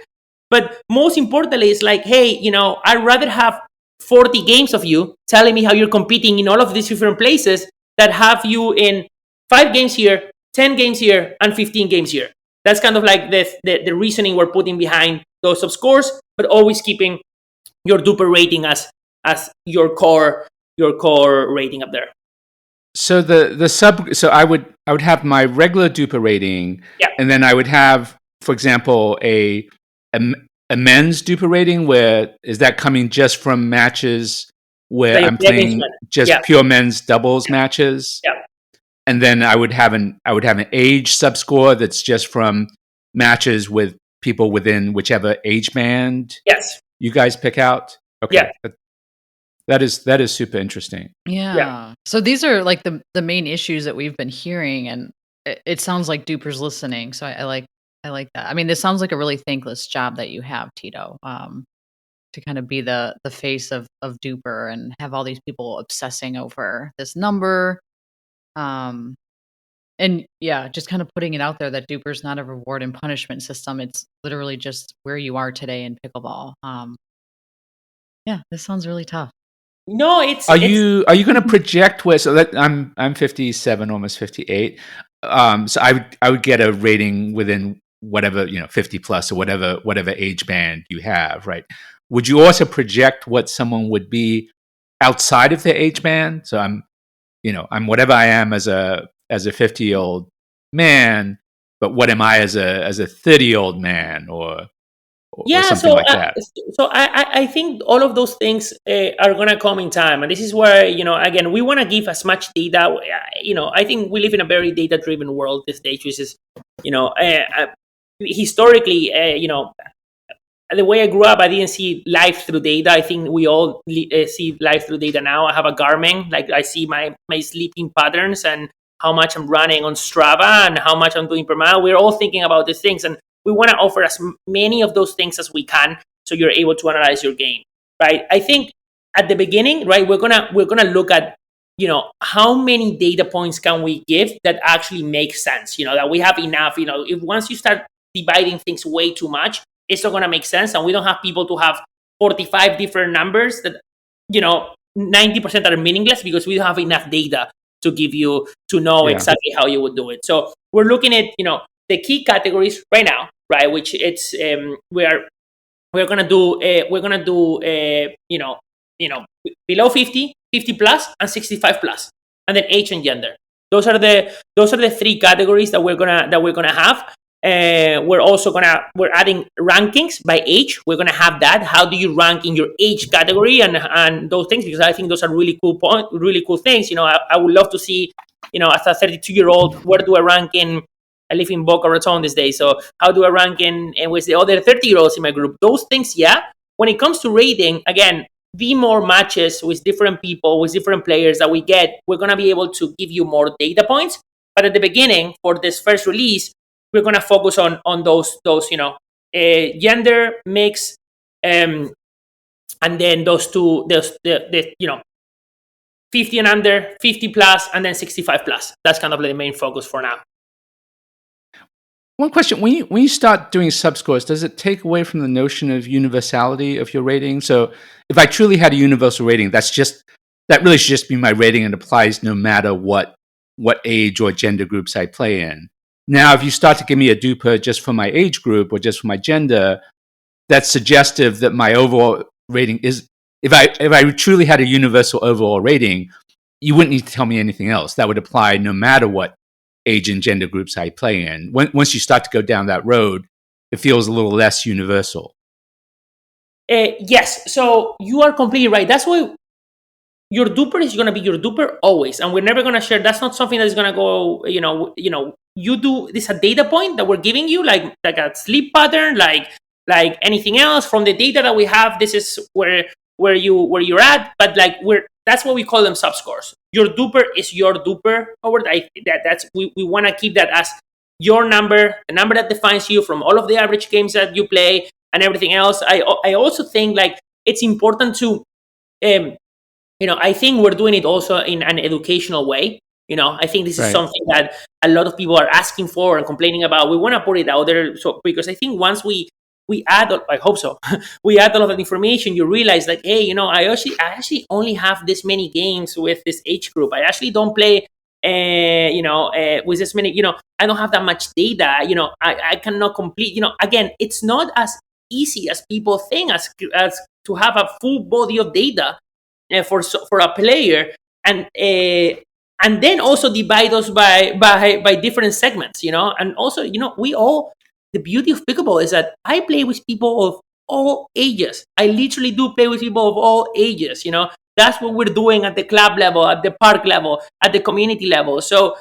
But most importantly, it's like, hey, I'd rather have 40 games of you telling me how you're competing in all of these different places that have you in 5 games here, 10 games here, and 15 games here. That's kind of like the reasoning we're putting behind those subscores, but always keeping your Dupr rating as your core rating up there. So the sub. So I would have my regular Dupr rating, Yeah. and then I would have, for example, a, a men's Dupr rating. Where is that coming just from matches where Like I'm play against playing men. just Yeah. pure men's doubles matches? Yeah. And then I would have an age subscore that's just from matches with people within whichever age band Yes. you guys pick out. Yeah. Okay, that is super interesting. Yeah. So these are like the main issues that we've been hearing, and it sounds like Duper's listening. So I like that. I mean, this sounds like a really thankless job that you have, Tito. To kind of be the face of Duper and have all these people obsessing over this number. Um, and yeah, just kind of putting it out there that Duper's not a reward and punishment system. It's literally just where you are today in pickleball. Yeah, this sounds really tough. No, it's Are you going to project where? So that I'm 57, almost 58. So I would get a rating within whatever 50 plus or whatever age band you have, right? Would you also project what someone would be outside of the age band? So I'm whatever I am as a 50-year-old man, but what am I as a 30-year-old man or Yeah, something so like that? I think all of those things are gonna come in time, and this is where again we want to give as much data. I think we live in a very data driven world these days, which is historically the way I grew up, I didn't see life through data. I think we all see life through data now. I have a Garmin, like I see my sleeping patterns and how much I'm running on Strava and how much I'm doing per mile. We're all thinking about these things, and we want to offer as many of those things as we can, so you're able to analyze your game, right? I think at the beginning, right, we're gonna look at how many data points can we give that actually make sense. That we have enough. If once you start dividing things way too much, it's not going to make sense, and we don't have people to have 45 different numbers that 90% are meaningless because we don't have enough data to give you to know Yeah. exactly how you would do it. So we're looking at the key categories right now, right? Which it's we're gonna do below 50, 50 plus, and 65 plus, and then age and gender. Those are the three categories that we're gonna have. We're adding rankings by age. We're gonna have that. How do you rank in your age category and those things? Because I think those are really cool things. I would love to see, as a 32-year-old, where do I rank in? I live in Boca Raton these days, so how do I rank in with the other 30-year-olds in my group? Those things, yeah. When it comes to rating, again, the more matches with different people, with different players that we get, we're gonna be able to give you more data points. But at the beginning, for this first release, we're gonna focus on those gender mix, and then those two, the 50 and under, 50 plus, and then 65 plus. That's kind of the main focus for now. One question: when you start doing subscores, does it take away from the notion of universality of your rating? So, if I truly had a universal rating, that really should just be my rating and applies no matter what age or gender groups I play in. Now, if you start to give me a Dupr just for my age group or just for my gender, that's suggestive that my overall rating is. If I truly had a universal overall rating, you wouldn't need to tell me anything else. That would apply no matter what age and gender groups I play in. Once you start to go down that road, it feels a little less universal. Yes, so you are completely right. That's why your Dupr is going to be your Dupr always, and we're never going to share. That's not something that is going to go. You do this a data point that we're giving you, like a sleep pattern, like anything else from the data that we have. This is where you're at, but that's what we call them subscores. Your Dupr is your Dupr. We want to keep that as your number, the number that defines you from all of the average games that you play and everything else. I also think it's important to I think we're doing it also in an educational way. I think this is Right. something that a lot of people are asking for and complaining about. We want to put it out there, because I think once we add, I hope so, we add a lot of information, you realize hey, I actually only have this many games with this age group. I actually don't play, with this many, I don't have that much data. I cannot complete, again, it's not as easy as people think as to have a full body of data for a player, and and then also divide those by different segments, and also, we all, the beauty of pickleball is that I play with people of all ages. I literally do play with people of all ages. That's what we're doing at the club level, at the park level, at the community level. So,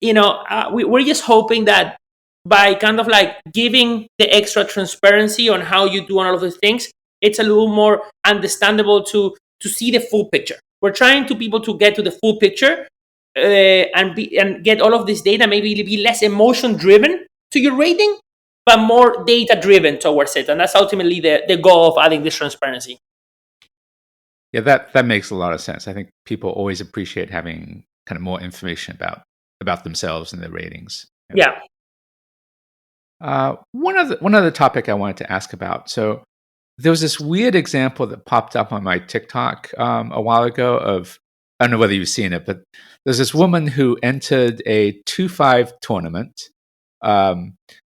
we're just hoping that by kind of like giving the extra transparency on how you do on all of those things, it's a little more understandable to see the full picture. We're trying to people to get to the full picture, and get all of this data, maybe be less emotion driven to your rating, but more data driven towards it. And that's ultimately the goal of adding this transparency. Yeah, that makes a lot of sense. I think people always appreciate having kind of more information about themselves and their ratings. Yeah. One other topic I wanted to ask about. So there was this weird example that popped up on my TikTok a while ago of, I don't know whether you've seen it, but there's this woman who entered a 2-5 tournament.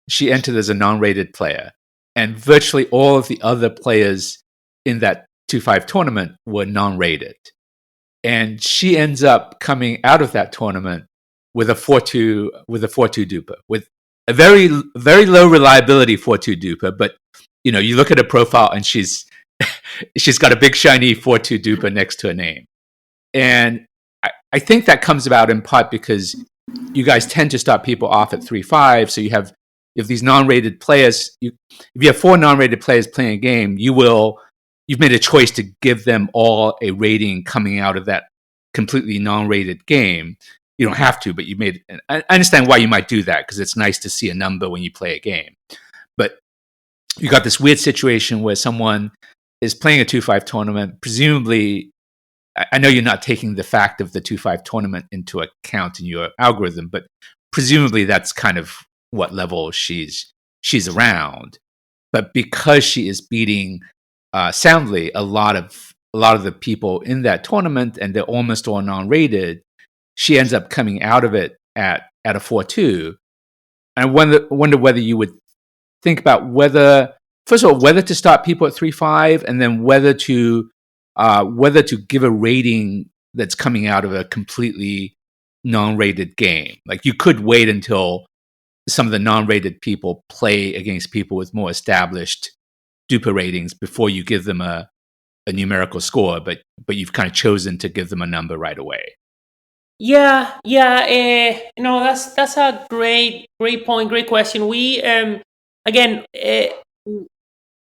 She entered as a non-rated player, and virtually all of the other players in that 2-5 tournament were non-rated. And she ends up coming out of that tournament with a 4-2 Dupr, with a very, very low reliability 4-2 Dupr. But you look at her profile and she's got a big shiny 4-2 Dupr next to her name. And I think that comes about in part because you guys tend to start people off at 3-5. So you have these non-rated players. If you have 4 non-rated players playing a game, you've made a choice to give them all a rating coming out of that completely non-rated game. You don't have to, but you made. I understand why you might do that, because it's nice to see a number when you play a game. But you got this weird situation where someone is playing a 2-5 tournament. Presumably, I know you're not taking the fact of the 2-5 tournament into account in your algorithm, but presumably that's kind of what level she's around. But because she is beating soundly a lot of the people in that tournament, and they're almost all non-rated, she ends up coming out of it at a 4-2. And I wonder whether you would think about whether to start people at 3-5, and then whether to give a rating that's coming out of a completely non-rated game. Like, you could wait until some of the non-rated people play against people with more established Dupr ratings before you give them a numerical score, but you've kind of chosen to give them a number right away. Yeah. That's a great point, great question. We again,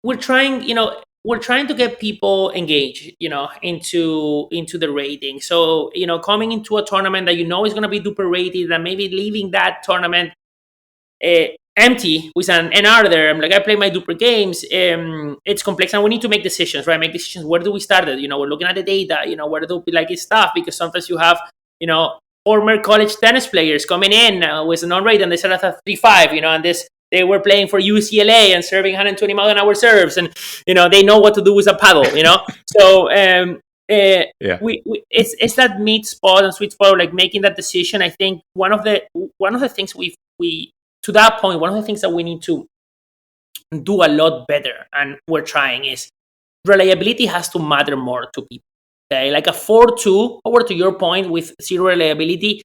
we're trying to get people engaged, into the rating. So, coming into a tournament that is going to be Dupr rated, and maybe leaving that tournament empty with an NR there. I'm like, I play my Dupr games. It's complex, and we need to make decisions, right? Make decisions. Where do we start it? We're looking at the data. Where do we like stuff? Because sometimes you have, former college tennis players coming in with a non-rate, and they set at 3-5. And they were playing for UCLA and serving 120 mile an hour serves, and they know what to do with a paddle. So Yeah. It's that mid spot and sweet spot, like making that decision. I think one of the things we to that point, one of the things that we need to do a lot better, and we're trying, is reliability has to matter more to people. Okay, like a 4-2, over to your point, with zero reliability,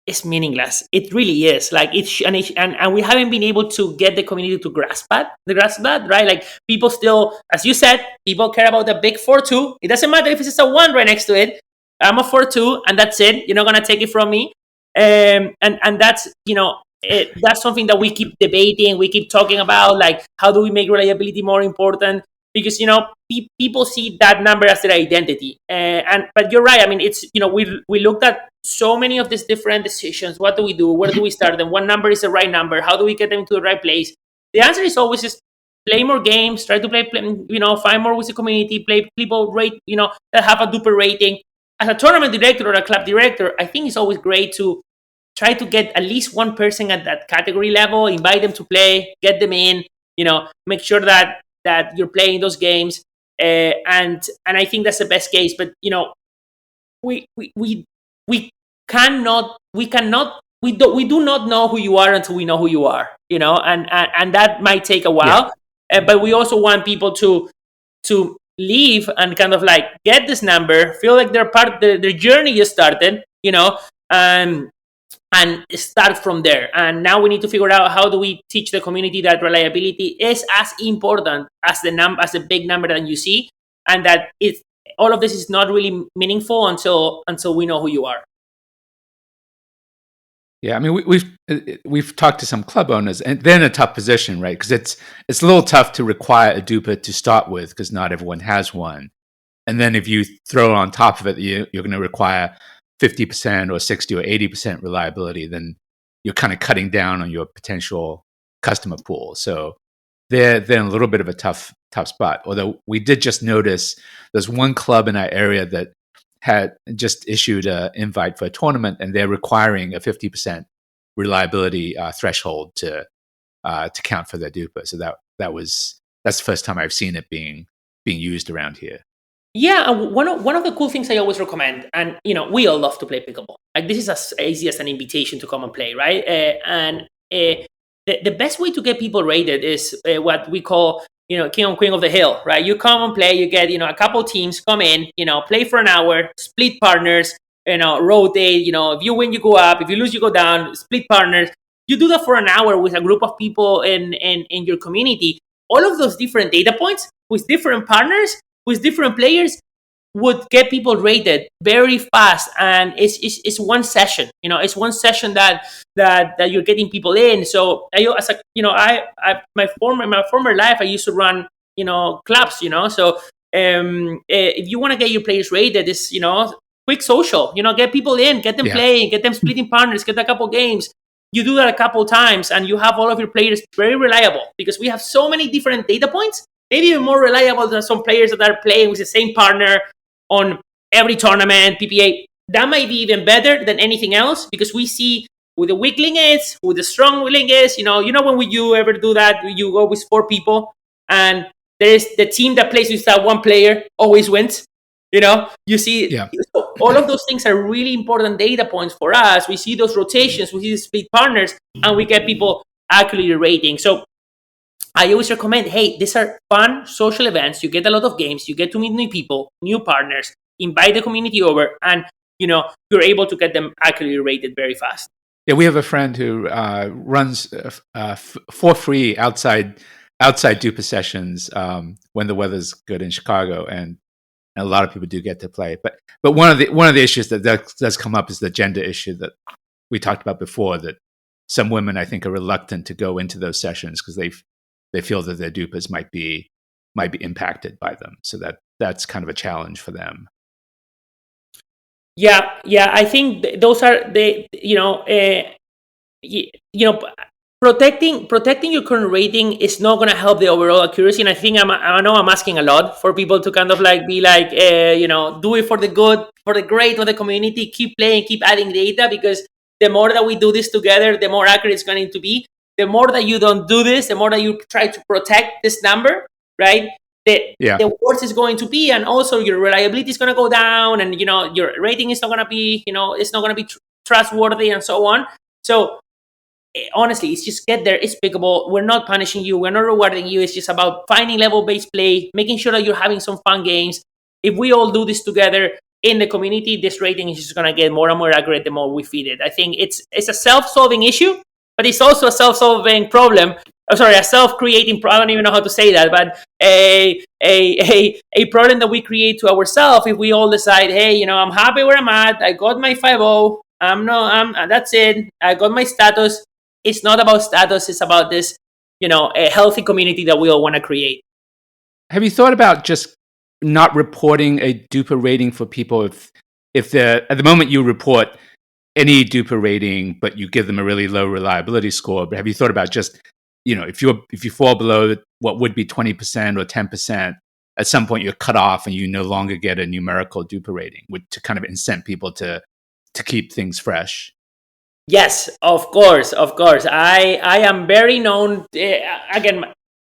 is meaningless. It really is. Like, and we haven't been able to get the community to grasp that, right? Like, people still, as you said, people care about the big 4-2. It doesn't matter if it's just a 1 right next to it. I'm a 4-2, and that's it. You're not gonna take it from me. And that's that's something that we keep debating. We keep talking about, like, how do we make reliability more important? Because people see that number as their identity. But you're right. I mean, it's we looked at so many of these different decisions. What do we do? Where do we start them? What number is the right number? How do we get them to the right place? The answer is always just play more games. Try to play find more with the community. Play people that have a Dupr rating. As a tournament director or a club director, I think it's always great to try to get at least one person at that category level, invite them to play, get them in, make sure that you're playing those games. And I think that's the best case. But, we do not know who you are until we know who you are, and that might take a while. Yeah. But we also want people to leave and kind of like get this number, feel like they're part of their journey just started, and start from there. And now we need to figure out how do we teach the community that reliability is as important as the big number that you see, and that all of this is not really meaningful until we know who you are. Yeah, I mean, we've talked to some club owners, and they're in a tough position, right? Because it's a little tough to require a Dupr to start with, because not everyone has one. And then if you throw on top of it, you're going to require 50% or 60 or 80% reliability, then you're kind of cutting down on your potential customer pool. So they're in a little bit of a tough spot. Although we did just notice there's one club in our area that had just issued an invite for a tournament, and they're requiring a 50% reliability threshold to count for their Dupr. So that's the first time I've seen it being used around here. Yeah, one of the cool things I always recommend, and we all love to play pickleball. Like, this is as easy as an invitation to come and play, right? The best way to get people rated is what we call, king and queen of the hill, right? You come and play, you get, a couple teams come in, play for an hour, split partners, rotate. If you win, you go up. If you lose, you go down. Split partners. You do that for an hour with a group of people in your community. All of those different data points with different partners, with different players, would get people rated very fast. And it's one session. It's one session that you're getting people in. So my former life, I used to run clubs. So if you want to get your players rated, it's quick social. Get people in, get them playing, get them splitting partners, get a couple games. You do that a couple times, and you have all of your players very reliable, because we have so many different data points. Maybe even more reliable than some players that are playing with the same partner on every tournament, PPA. That might be even better than anything else, because we see who the weak link is, who the strong link is. When you ever do that, you go with 4 people, and there's the team that plays with that one player always wins. You see, all of those things are really important data points for us. We see those rotations, we see the split partners, and we get people accurately rating. So I always recommend, hey, these are fun social events. You get a lot of games. You get to meet new people, new partners, invite the community over, and you're able to get them accurately rated very fast. Yeah, we have a friend who runs for free outside Dupr sessions when the weather's good in Chicago, and a lot of people do get to play. But one of the issues that does come up is the gender issue that we talked about before. That some women, I think, are reluctant to go into those sessions because they feel that their Duprs might be impacted by them. So that's kind of a challenge for them. Yeah. I think those are protecting your current rating is not going to help the overall accuracy. And I think I know I'm asking a lot for people to kind of be like, do it for the good, for the great of the community. Keep playing, keep adding data, because the more that we do this together, the more accurate it's going to be. The more that you don't do this, the more that you try to protect this number, right? The worse it's going to be, and also your reliability is going to go down, and your rating is not going to be, it's not going to be trustworthy, and so on. So honestly, it's just get there. It's pickable. We're not punishing you. We're not rewarding you. It's just about finding level-based play, making sure that you're having some fun games. If we all do this together in the community, this rating is just going to get more and more accurate the more we feed it. I think it's a self-solving issue, but it's also a self-solving problem. A self-creating problem. I don't even know how to say that, but a problem that we create to ourselves if we all decide, hey, I'm happy where I'm at. I got my 5-0. That's it. I got my status. It's not about status. It's about this, a healthy community that we all want to create. Have you thought about just not reporting a Dupr rating for people if at the moment you report any Dupr rating, but you give them a really low reliability score? But have you thought about just, if you fall below what would be 20% or 10%, at some point you're cut off and you no longer get a numerical Dupr rating, to kind of incent people to keep things fresh? Yes, of course. I am very known. Again,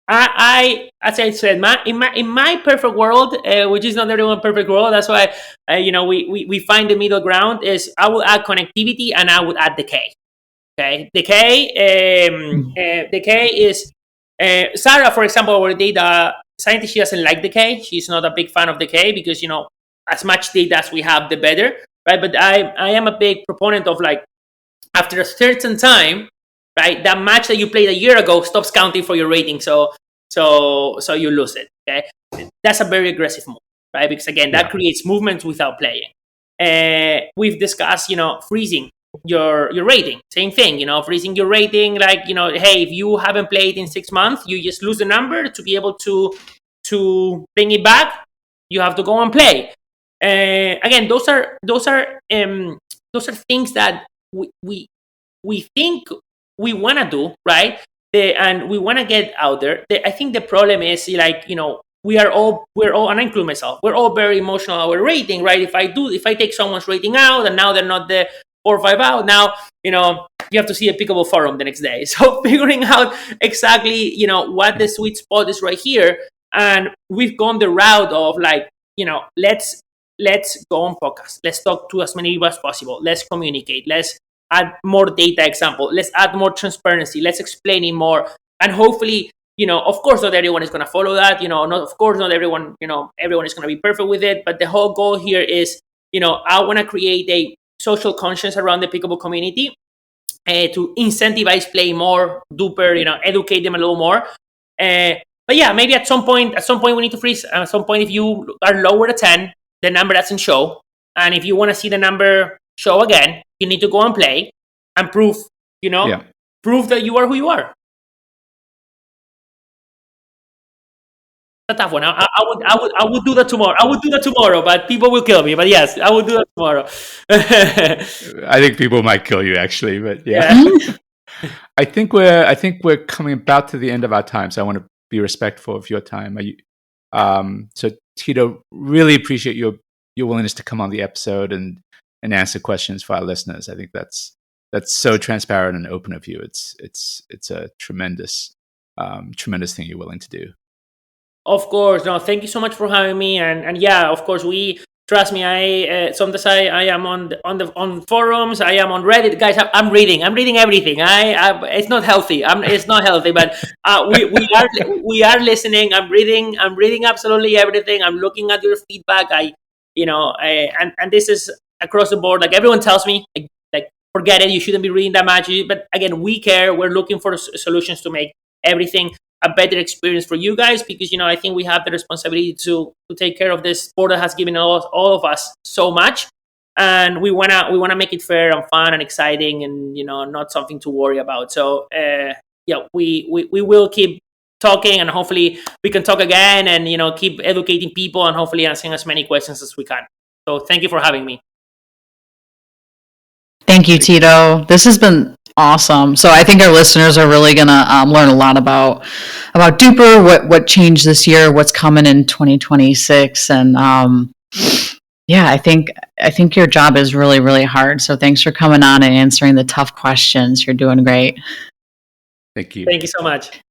I as I said, in my perfect world, which is not everyone's perfect world. That's why we find the middle ground. Is I would add connectivity and I would add decay. Okay, decay is Sarah, for example, our data scientist. She doesn't like decay. She's not a big fan of decay because as much data as we have, the better. right? But I am a big proponent of like, after a certain time, right, that match that you played a year ago stops counting for your rating, so you lose it. Okay, that's a very aggressive move, right? Because again, that creates movement without playing. We've discussed, freezing your rating. Same thing, freezing your rating. Like, hey, if you haven't played in 6 months, you just lose the number. To be able to bring it back, you have to go and play. Again, those are things that we think we want to do, right? And we want to get out there. I think the problem is, like, we're all, and I include myself, we're all very emotional about our rating, right? If I take someone's rating out and now they're not the 4 or 5 out, now, you have to see a Pickleball forum the next day. So figuring out exactly, what the sweet spot is right here. And we've gone the route of like, let's go on podcast. Let's talk to as many people as possible. Let's communicate. Let's add more data example. Let's add more transparency. Let's explain it more. And hopefully, of course, not everyone is going to follow that. Not everyone, everyone is going to be perfect with it. But the whole goal here is, I want to create a social conscience around the Pickleball community to incentivize play more, Dupr, educate them a little more. But yeah, maybe at some point we need to freeze. At some point, if you are lower than 10, the number doesn't show. And if you want to see the number show again, you need to go and play and prove that you are who you are. A tough one. I would do that tomorrow. I would do that tomorrow, but people will kill me. But yes, I would do that tomorrow. I think people might kill you, actually. But yeah. I think we're coming about to the end of our time, so I want to be respectful of your time. So Tito, really appreciate your willingness to come on the episode and answer questions for our listeners. I think that's so transparent and open of you. It's a tremendous thing you're willing to do. Of course, no. Thank you so much for having me, and yeah, of course, trust me. Sometimes I am on forums. I am on Reddit, guys. I'm reading everything. It's not healthy. It's not healthy, but we are listening. I'm reading absolutely everything. I'm looking at your feedback. And this is across the board. Like, everyone tells me, like forget it. You shouldn't be reading that much. But again, we care. We're looking for solutions to make everything a better experience for you guys, because I think we have the responsibility to take care of this sport that has given all of us so much, and we wanna make it fair and fun and exciting, and not something to worry about. So we will keep talking, and hopefully we can talk again, and keep educating people, and hopefully answering as many questions as we can. So thank you for having me. Thank you, Tito. This has been awesome. So I think our listeners are really going to learn a lot about Dupr, what changed this year, what's coming in 2026. And I think your job is really, really hard. So thanks for coming on and answering the tough questions. You're doing great. Thank you. Thank you so much.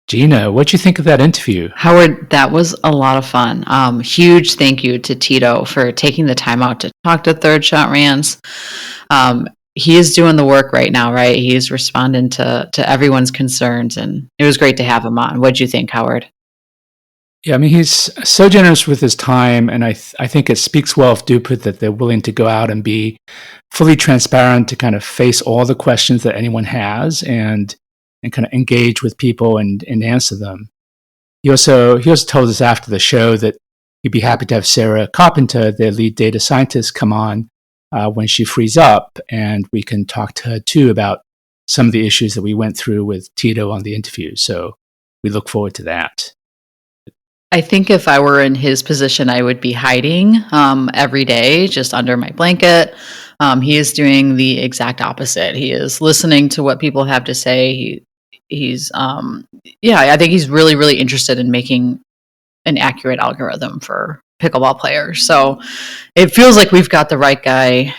Gina, what'd you think of that interview? Howard, that was a lot of fun. Huge thank you to Tito for taking the time out to talk to thirdshotrants. He is doing the work right now, right? He's responding to everyone's concerns, and it was great to have him on. What'd you think, Howard? Yeah, I mean, he's so generous with his time, and I think it speaks well of Dupr that they're willing to go out and be fully transparent, to kind of face all the questions that anyone has, and kind of engage with people and answer them. He also told us after the show that he'd be happy to have Sarah Carpenter, their lead data scientist, come on when she frees up, and we can talk to her too about some of the issues that we went through with Tito on the interview. So we look forward to that. I think if I were in his position, I would be hiding every day just under my blanket. He is doing the exact opposite. He is listening to what people have to say. I think he's really, really interested in making an accurate algorithm for pickleball players. So it feels like we've got the right guy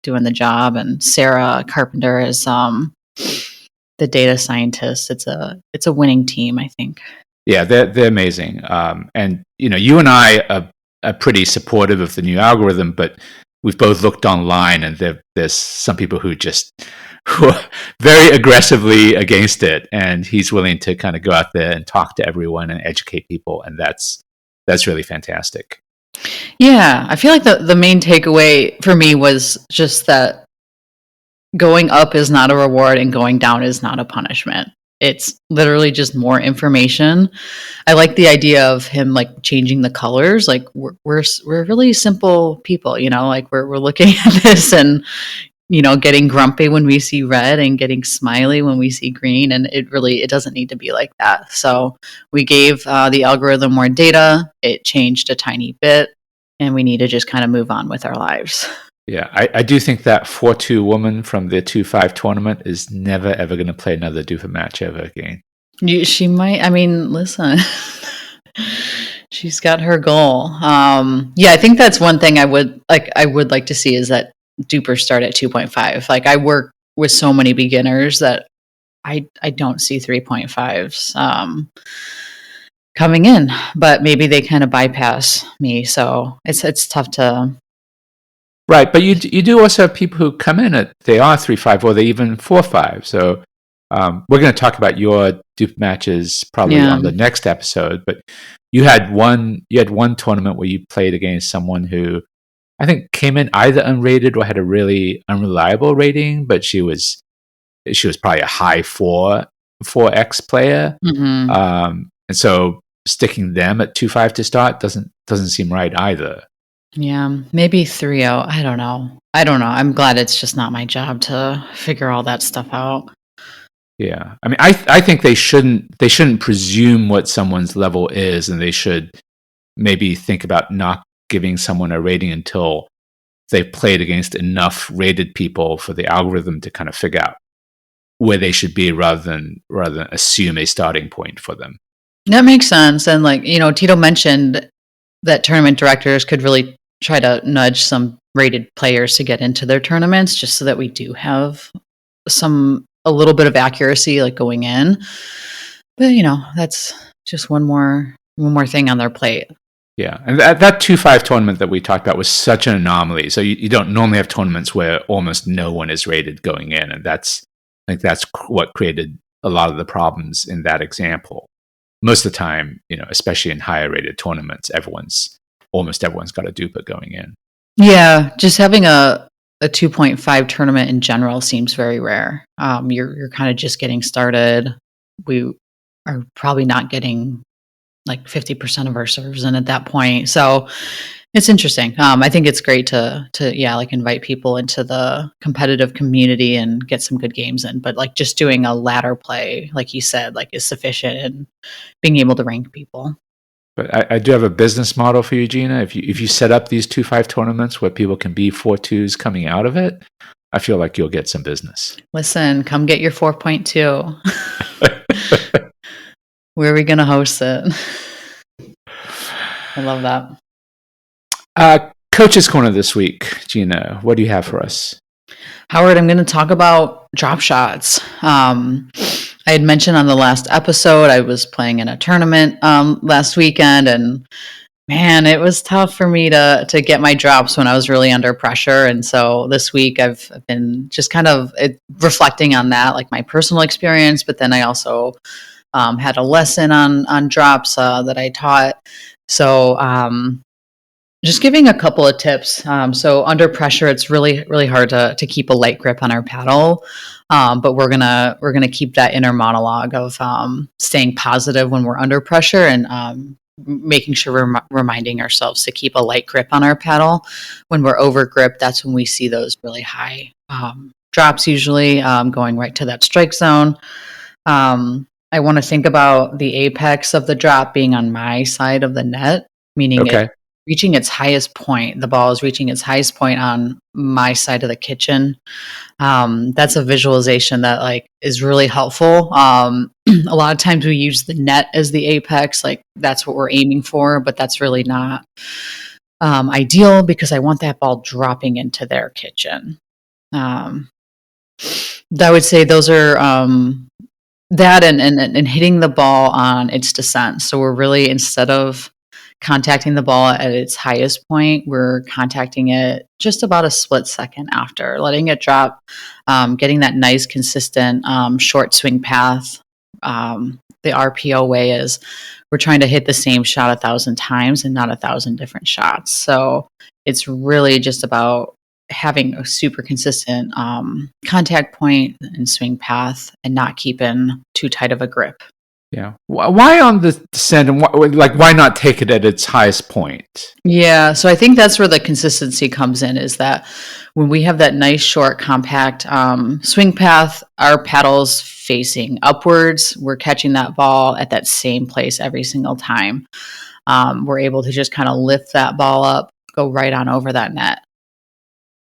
doing the job, and Sarah Carpenter is the data scientist. It's a winning team, I think. Yeah, they're amazing. And you and I are pretty supportive of the new algorithm, but we've both looked online, and there's some people who are very aggressively against it, and he's willing to kind of go out there and talk to everyone and educate people, and that's really fantastic. Yeah, I feel like the main takeaway for me was just that going up is not a reward and going down is not a punishment. It's literally just more information. I like the idea of him like changing the colors. Like we're really simple people, you know. Like we're looking at this and getting grumpy when we see red and getting smiley when we see green, and it doesn't need to be like that. So we gave the algorithm more data. It changed a tiny bit, and we need to just kind of move on with our lives. Yeah, I do think that 4-2 woman from the 2-5 tournament is never, ever going to play another Dupr match ever again. She might. I mean, listen, she's got her goal. Yeah, I think that's one thing I would like. I would like to see is that Dupr start at 2.5. Like I work with so many beginners that I don't see 3.5s coming in, but maybe they kind of bypass me. So it's tough to. Right, but you do also have people who come in at they are 3-5 or they even 4-5. So we're going to talk about your Dupr matches probably on the next episode. But you had one tournament where you played against someone who I think came in either unrated or had a really unreliable rating, but she was probably a high 4x player, Mm-hmm. and so sticking them at 2-5 to start doesn't seem right either. Yeah, maybe 3-0. I don't know. I'm glad it's just not my job to figure all that stuff out. Yeah, I mean, I think they shouldn't presume what someone's level is, and they should maybe think about not giving someone a rating until they've played against enough rated people for the algorithm to kind of figure out where they should be rather than assume a starting point for them. That makes sense. And like, Tito mentioned that tournament directors could really try to nudge some rated players to get into their tournaments just so that we do have a little bit of accuracy like going in. But that's just one more thing on their plate. Yeah, and that 2-5 tournament that we talked about was such an anomaly. So you don't normally have tournaments where almost no one is rated going in, and I think that's what created a lot of the problems in that example. Most of the time, especially in higher rated tournaments, almost everyone's got a Dupr going in. Yeah, just having a 2.5 tournament in general seems very rare. You're kind of just getting started. We are probably not getting like 50% of our servers in at that point. So it's interesting. I think it's great to like invite people into the competitive community and get some good games in. But like just doing a ladder play, like you said, like is sufficient in being able to rank people. But I do have a business model for you, Gina. If you set up these 2-5 tournaments where people can be 4-2s coming out of it, I feel like you'll get some business. Listen, come get your 4.2. Where are we going to host it? I love that. Coach's Corner this week, Gina. What do you have for us? Howard, I'm going to talk about drop shots. I had mentioned on the last episode, I was playing in a tournament last weekend, and man, it was tough for me to get my drops when I was really under pressure. And so this week I've been just kind of reflecting on that, like my personal experience, but then I also had a lesson on drops that I taught. So just giving a couple of tips. So under pressure, it's really, really hard to keep a light grip on our paddle. But we're gonna keep that inner monologue of staying positive when we're under pressure and making sure we're reminding ourselves to keep a light grip on our paddle. When we're over grip, that's when we see those really high drops, usually going right to that strike zone. I want to think about the apex of the drop being on my side of the net, meaning it reaching its highest point. The ball is reaching its highest point on my side of the kitchen. That's a visualization that like is really helpful. A lot of times we use the net as the apex, like that's what we're aiming for, but that's really not ideal because I want that ball dropping into their kitchen. I would say those are that and hitting the ball on its descent. So we're really, instead of contacting the ball at its highest point, we're contacting it just about a split second after, letting it drop, getting that nice, consistent, short swing path. The RPO way is we're trying to hit the same shot 1,000 times and not 1,000 different shots. So it's really just about having a super consistent contact point and swing path and not keeping too tight of a grip. Yeah. Why on the descent, and why not take it at its highest point? Yeah. So I think that's where the consistency comes in, is that when we have that nice, short, compact swing path, our paddles facing upwards, we're catching that ball at that same place every single time. We're able to just kind of lift that ball up, go right on over that net.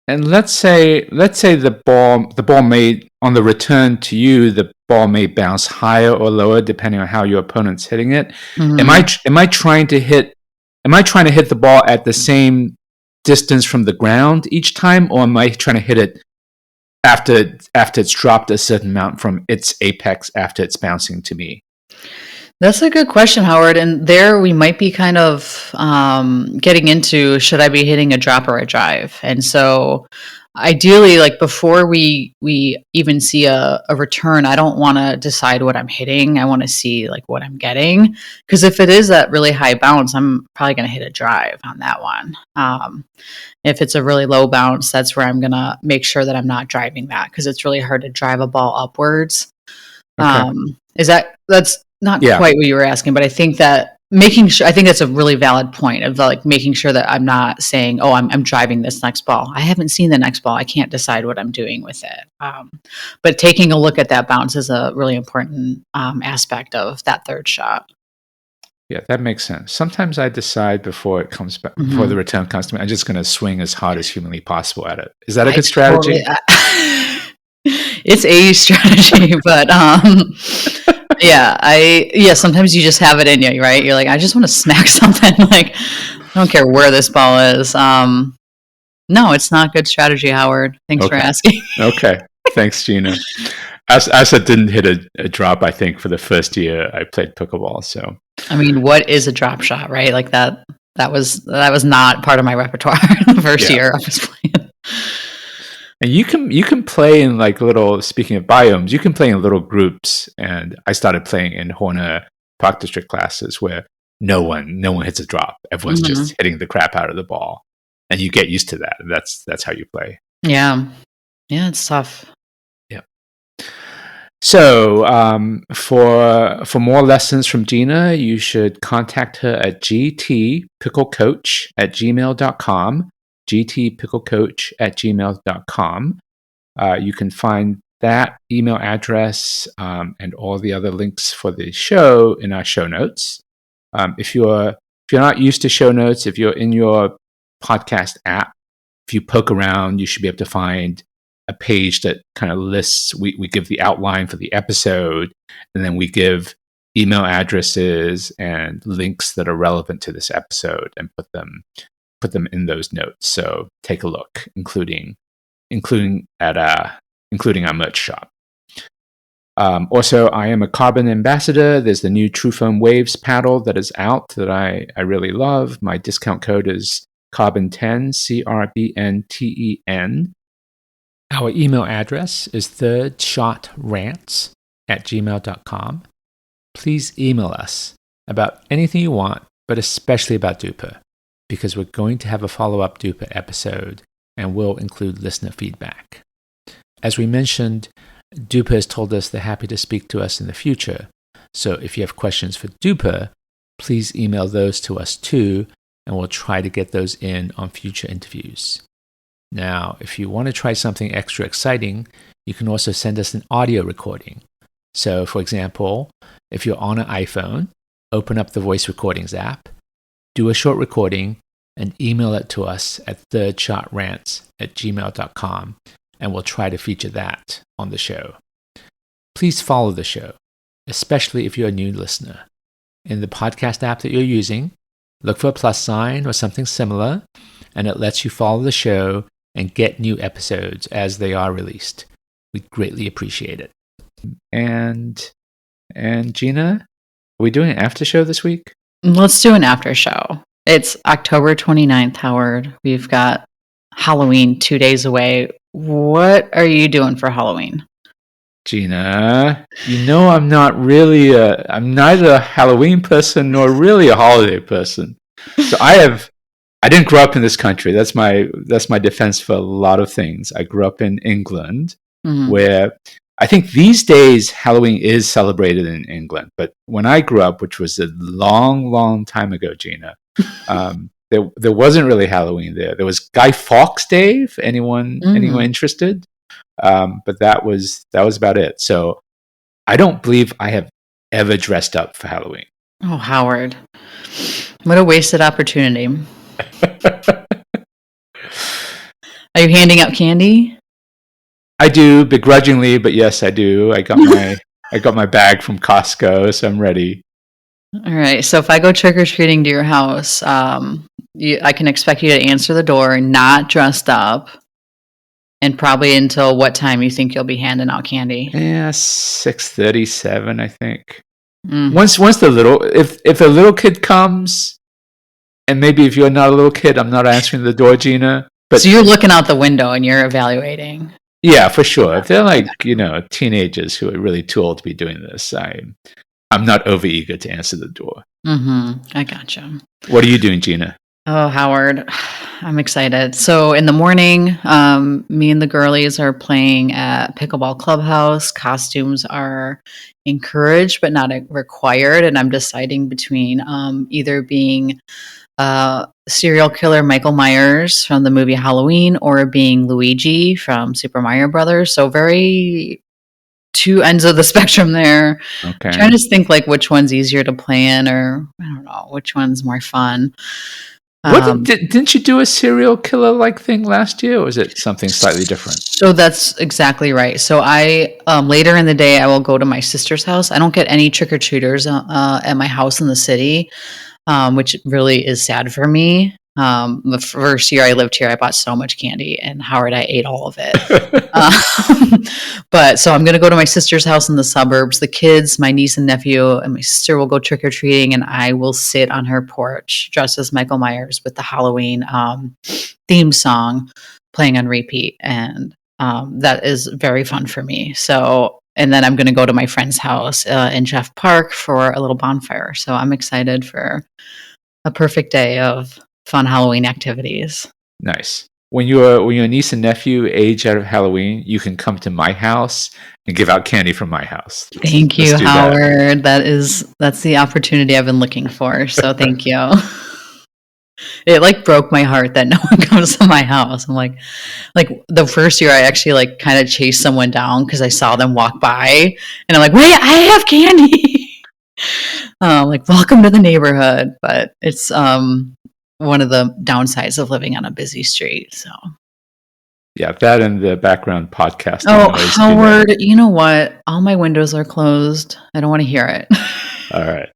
And let's say the ball may, on the return to you, the ball may bounce higher or lower depending on how your opponent's hitting it. Mm-hmm. Am I trying to hit the ball at the same distance from the ground each time, or am I trying to hit it after it's dropped a certain amount from its apex after it's bouncing to me? That's a good question, Howard. And there we might be kind of getting into, should I be hitting a drop or a drive? And so ideally, like before we even see a return, I don't want to decide what I'm hitting. I want to see like what I'm getting. Because if it is that really high bounce, I'm probably going to hit a drive on that one. If it's a really low bounce, that's where I'm going to make sure that I'm not driving that, because it's really hard to drive a ball upwards. Okay. That's not quite what you were asking, but I think that I think that's a really valid point of like making sure that I'm not saying, oh, I'm driving this next ball. I haven't seen the next ball. I can't decide what I'm doing with it. But taking a look at that bounce is a really important aspect of that third shot. Yeah, that makes sense. Sometimes I decide before it comes back, before the return comes to me, I'm just going to swing as hard as humanly possible at it. Is that a good strategy? It's a strategy, but sometimes you just have it in you, right? You're like, I just want to smack something. Like, I don't care where this ball is. No, it's not good strategy, Howard. Thanks for asking. Okay. Thanks, Gina. As I didn't hit a drop, I think, for the first year I played pickleball. So, I mean, what is a drop shot, right? Like that was not part of my repertoire the first year I was playing. And you can play in like little, speaking of biomes, you can play in little groups. And I started playing in Horner Park District classes where no one hits a drop. Everyone's just hitting the crap out of the ball. And you get used to that. And that's how you play. Yeah. Yeah, it's tough. Yeah. So for more lessons from Gina, you should contact her at gtpicklecoach@gmail.com. gtpicklecoach@gmail.com. You can find that email address and all the other links for the show in our show notes. If you're not used to show notes, if you're in your podcast app, if you poke around, you should be able to find a page that kind of lists. We give the outline for the episode, and then we give email addresses and links that are relevant to this episode, and put them in those notes. So take a look, including our merch shop. Also, I am a Carbon ambassador. There's the new True Foam Waves paddle that is out that I really love. My discount code is Carbon10, CRBNTEN. Our email address is thirdshotrants@gmail.com. Please email us about anything you want, but especially about Dupr, because we're going to have a follow-up Dupr episode and we'll include listener feedback. As we mentioned, Dupr has told us they're happy to speak to us in the future. So if you have questions for Dupr, please email those to us too, and we'll try to get those in on future interviews. Now, if you want to try something extra exciting, you can also send us an audio recording. So, for example, if you're on an iPhone, open up the voice recordings app, do a short recording, and email it to us at thirdshotrants@gmail.com, and we'll try to feature that on the show. Please follow the show, especially if you're a new listener. In the podcast app that you're using, look for a plus sign or something similar, and it lets you follow the show and get new episodes as they are released. We greatly appreciate it. And Gina, are we doing an after show this week? Let's do an after show. It's October 29th, Howard. We've got Halloween 2 days away. What are you doing for Halloween? Gina, I'm not really I'm neither a Halloween person nor really a holiday person. So I didn't grow up in this country. That's my defense for a lot of things. I grew up in England, where I think these days Halloween is celebrated in England. But when I grew up, which was a long, long time ago, Gina, there wasn't really Halloween there. There was Guy Fawkes Day, if anyone interested. But that was about it. So I don't believe I have ever dressed up for Halloween. Oh, Howard. What a wasted opportunity. Are you handing out candy? I do, begrudgingly, but yes, I do. I got my bag from Costco, so I'm ready. All right. So if I go trick-or-treating to your house, I can expect you to answer the door, not dressed up. And probably until what time you think you'll be handing out candy? Yeah, 6:37, I think. Once the little, if a little kid comes, and maybe if you're not a little kid, I'm not answering the door, Gina. But so you're looking out the window and you're evaluating. Yeah, for sure. If they're like teenagers who are really too old to be doing this, I'm not overeager to answer the door. I gotcha. What are you doing, Gina? Oh, Howard, I'm excited. So in the morning, me and the girlies are playing at Pickleball Clubhouse. Costumes are encouraged but not required. And I'm deciding between either being serial killer Michael Myers from the movie Halloween or being Luigi from Super Mario Brothers. So very two ends of the spectrum there. Okay. I'm trying to think like which one's easier to plan, or I don't know, which one's more fun. Didn't you do a serial killer like thing last year, or was it something slightly different? So that's exactly right. So I later in the day I will go to my sister's house. I don't get any trick-or-treaters at my house in the city, which really is sad for me. The first year I lived here, I bought so much candy, and Howard, I ate all of it. But so I'm going to go to my sister's house in the suburbs. The kids, my niece and nephew, and my sister will go trick-or-treating, and I will sit on her porch dressed as Michael Myers with the Halloween theme song playing on repeat. And that is very fun for me. So, and then I'm going to go to my friend's house in Jeff Park for a little bonfire. So I'm excited for a perfect day of fun Halloween activities. Nice. When your niece and nephew age out of Halloween, you can come to my house and give out candy from my house. Thank you, Howard. That's the opportunity I've been looking for. So thank you. It like broke my heart that no one comes to my house. I'm like the first year I actually like kind of chased someone down because I saw them walk by, and I'm like, wait, I have candy. Like, welcome to the neighborhood. But it's one of the downsides of living on a busy street. So yeah, that and the background podcast. Oh, Howard, you know what? All my windows are closed. I don't want to hear it. All right.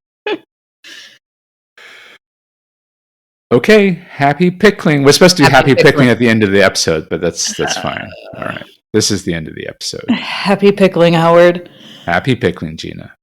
Okay, happy pickling. We're supposed to do happy pickling at the end of the episode, but that's fine. All right. This is the end of the episode. Happy pickling, Howard. Happy pickling, Gina.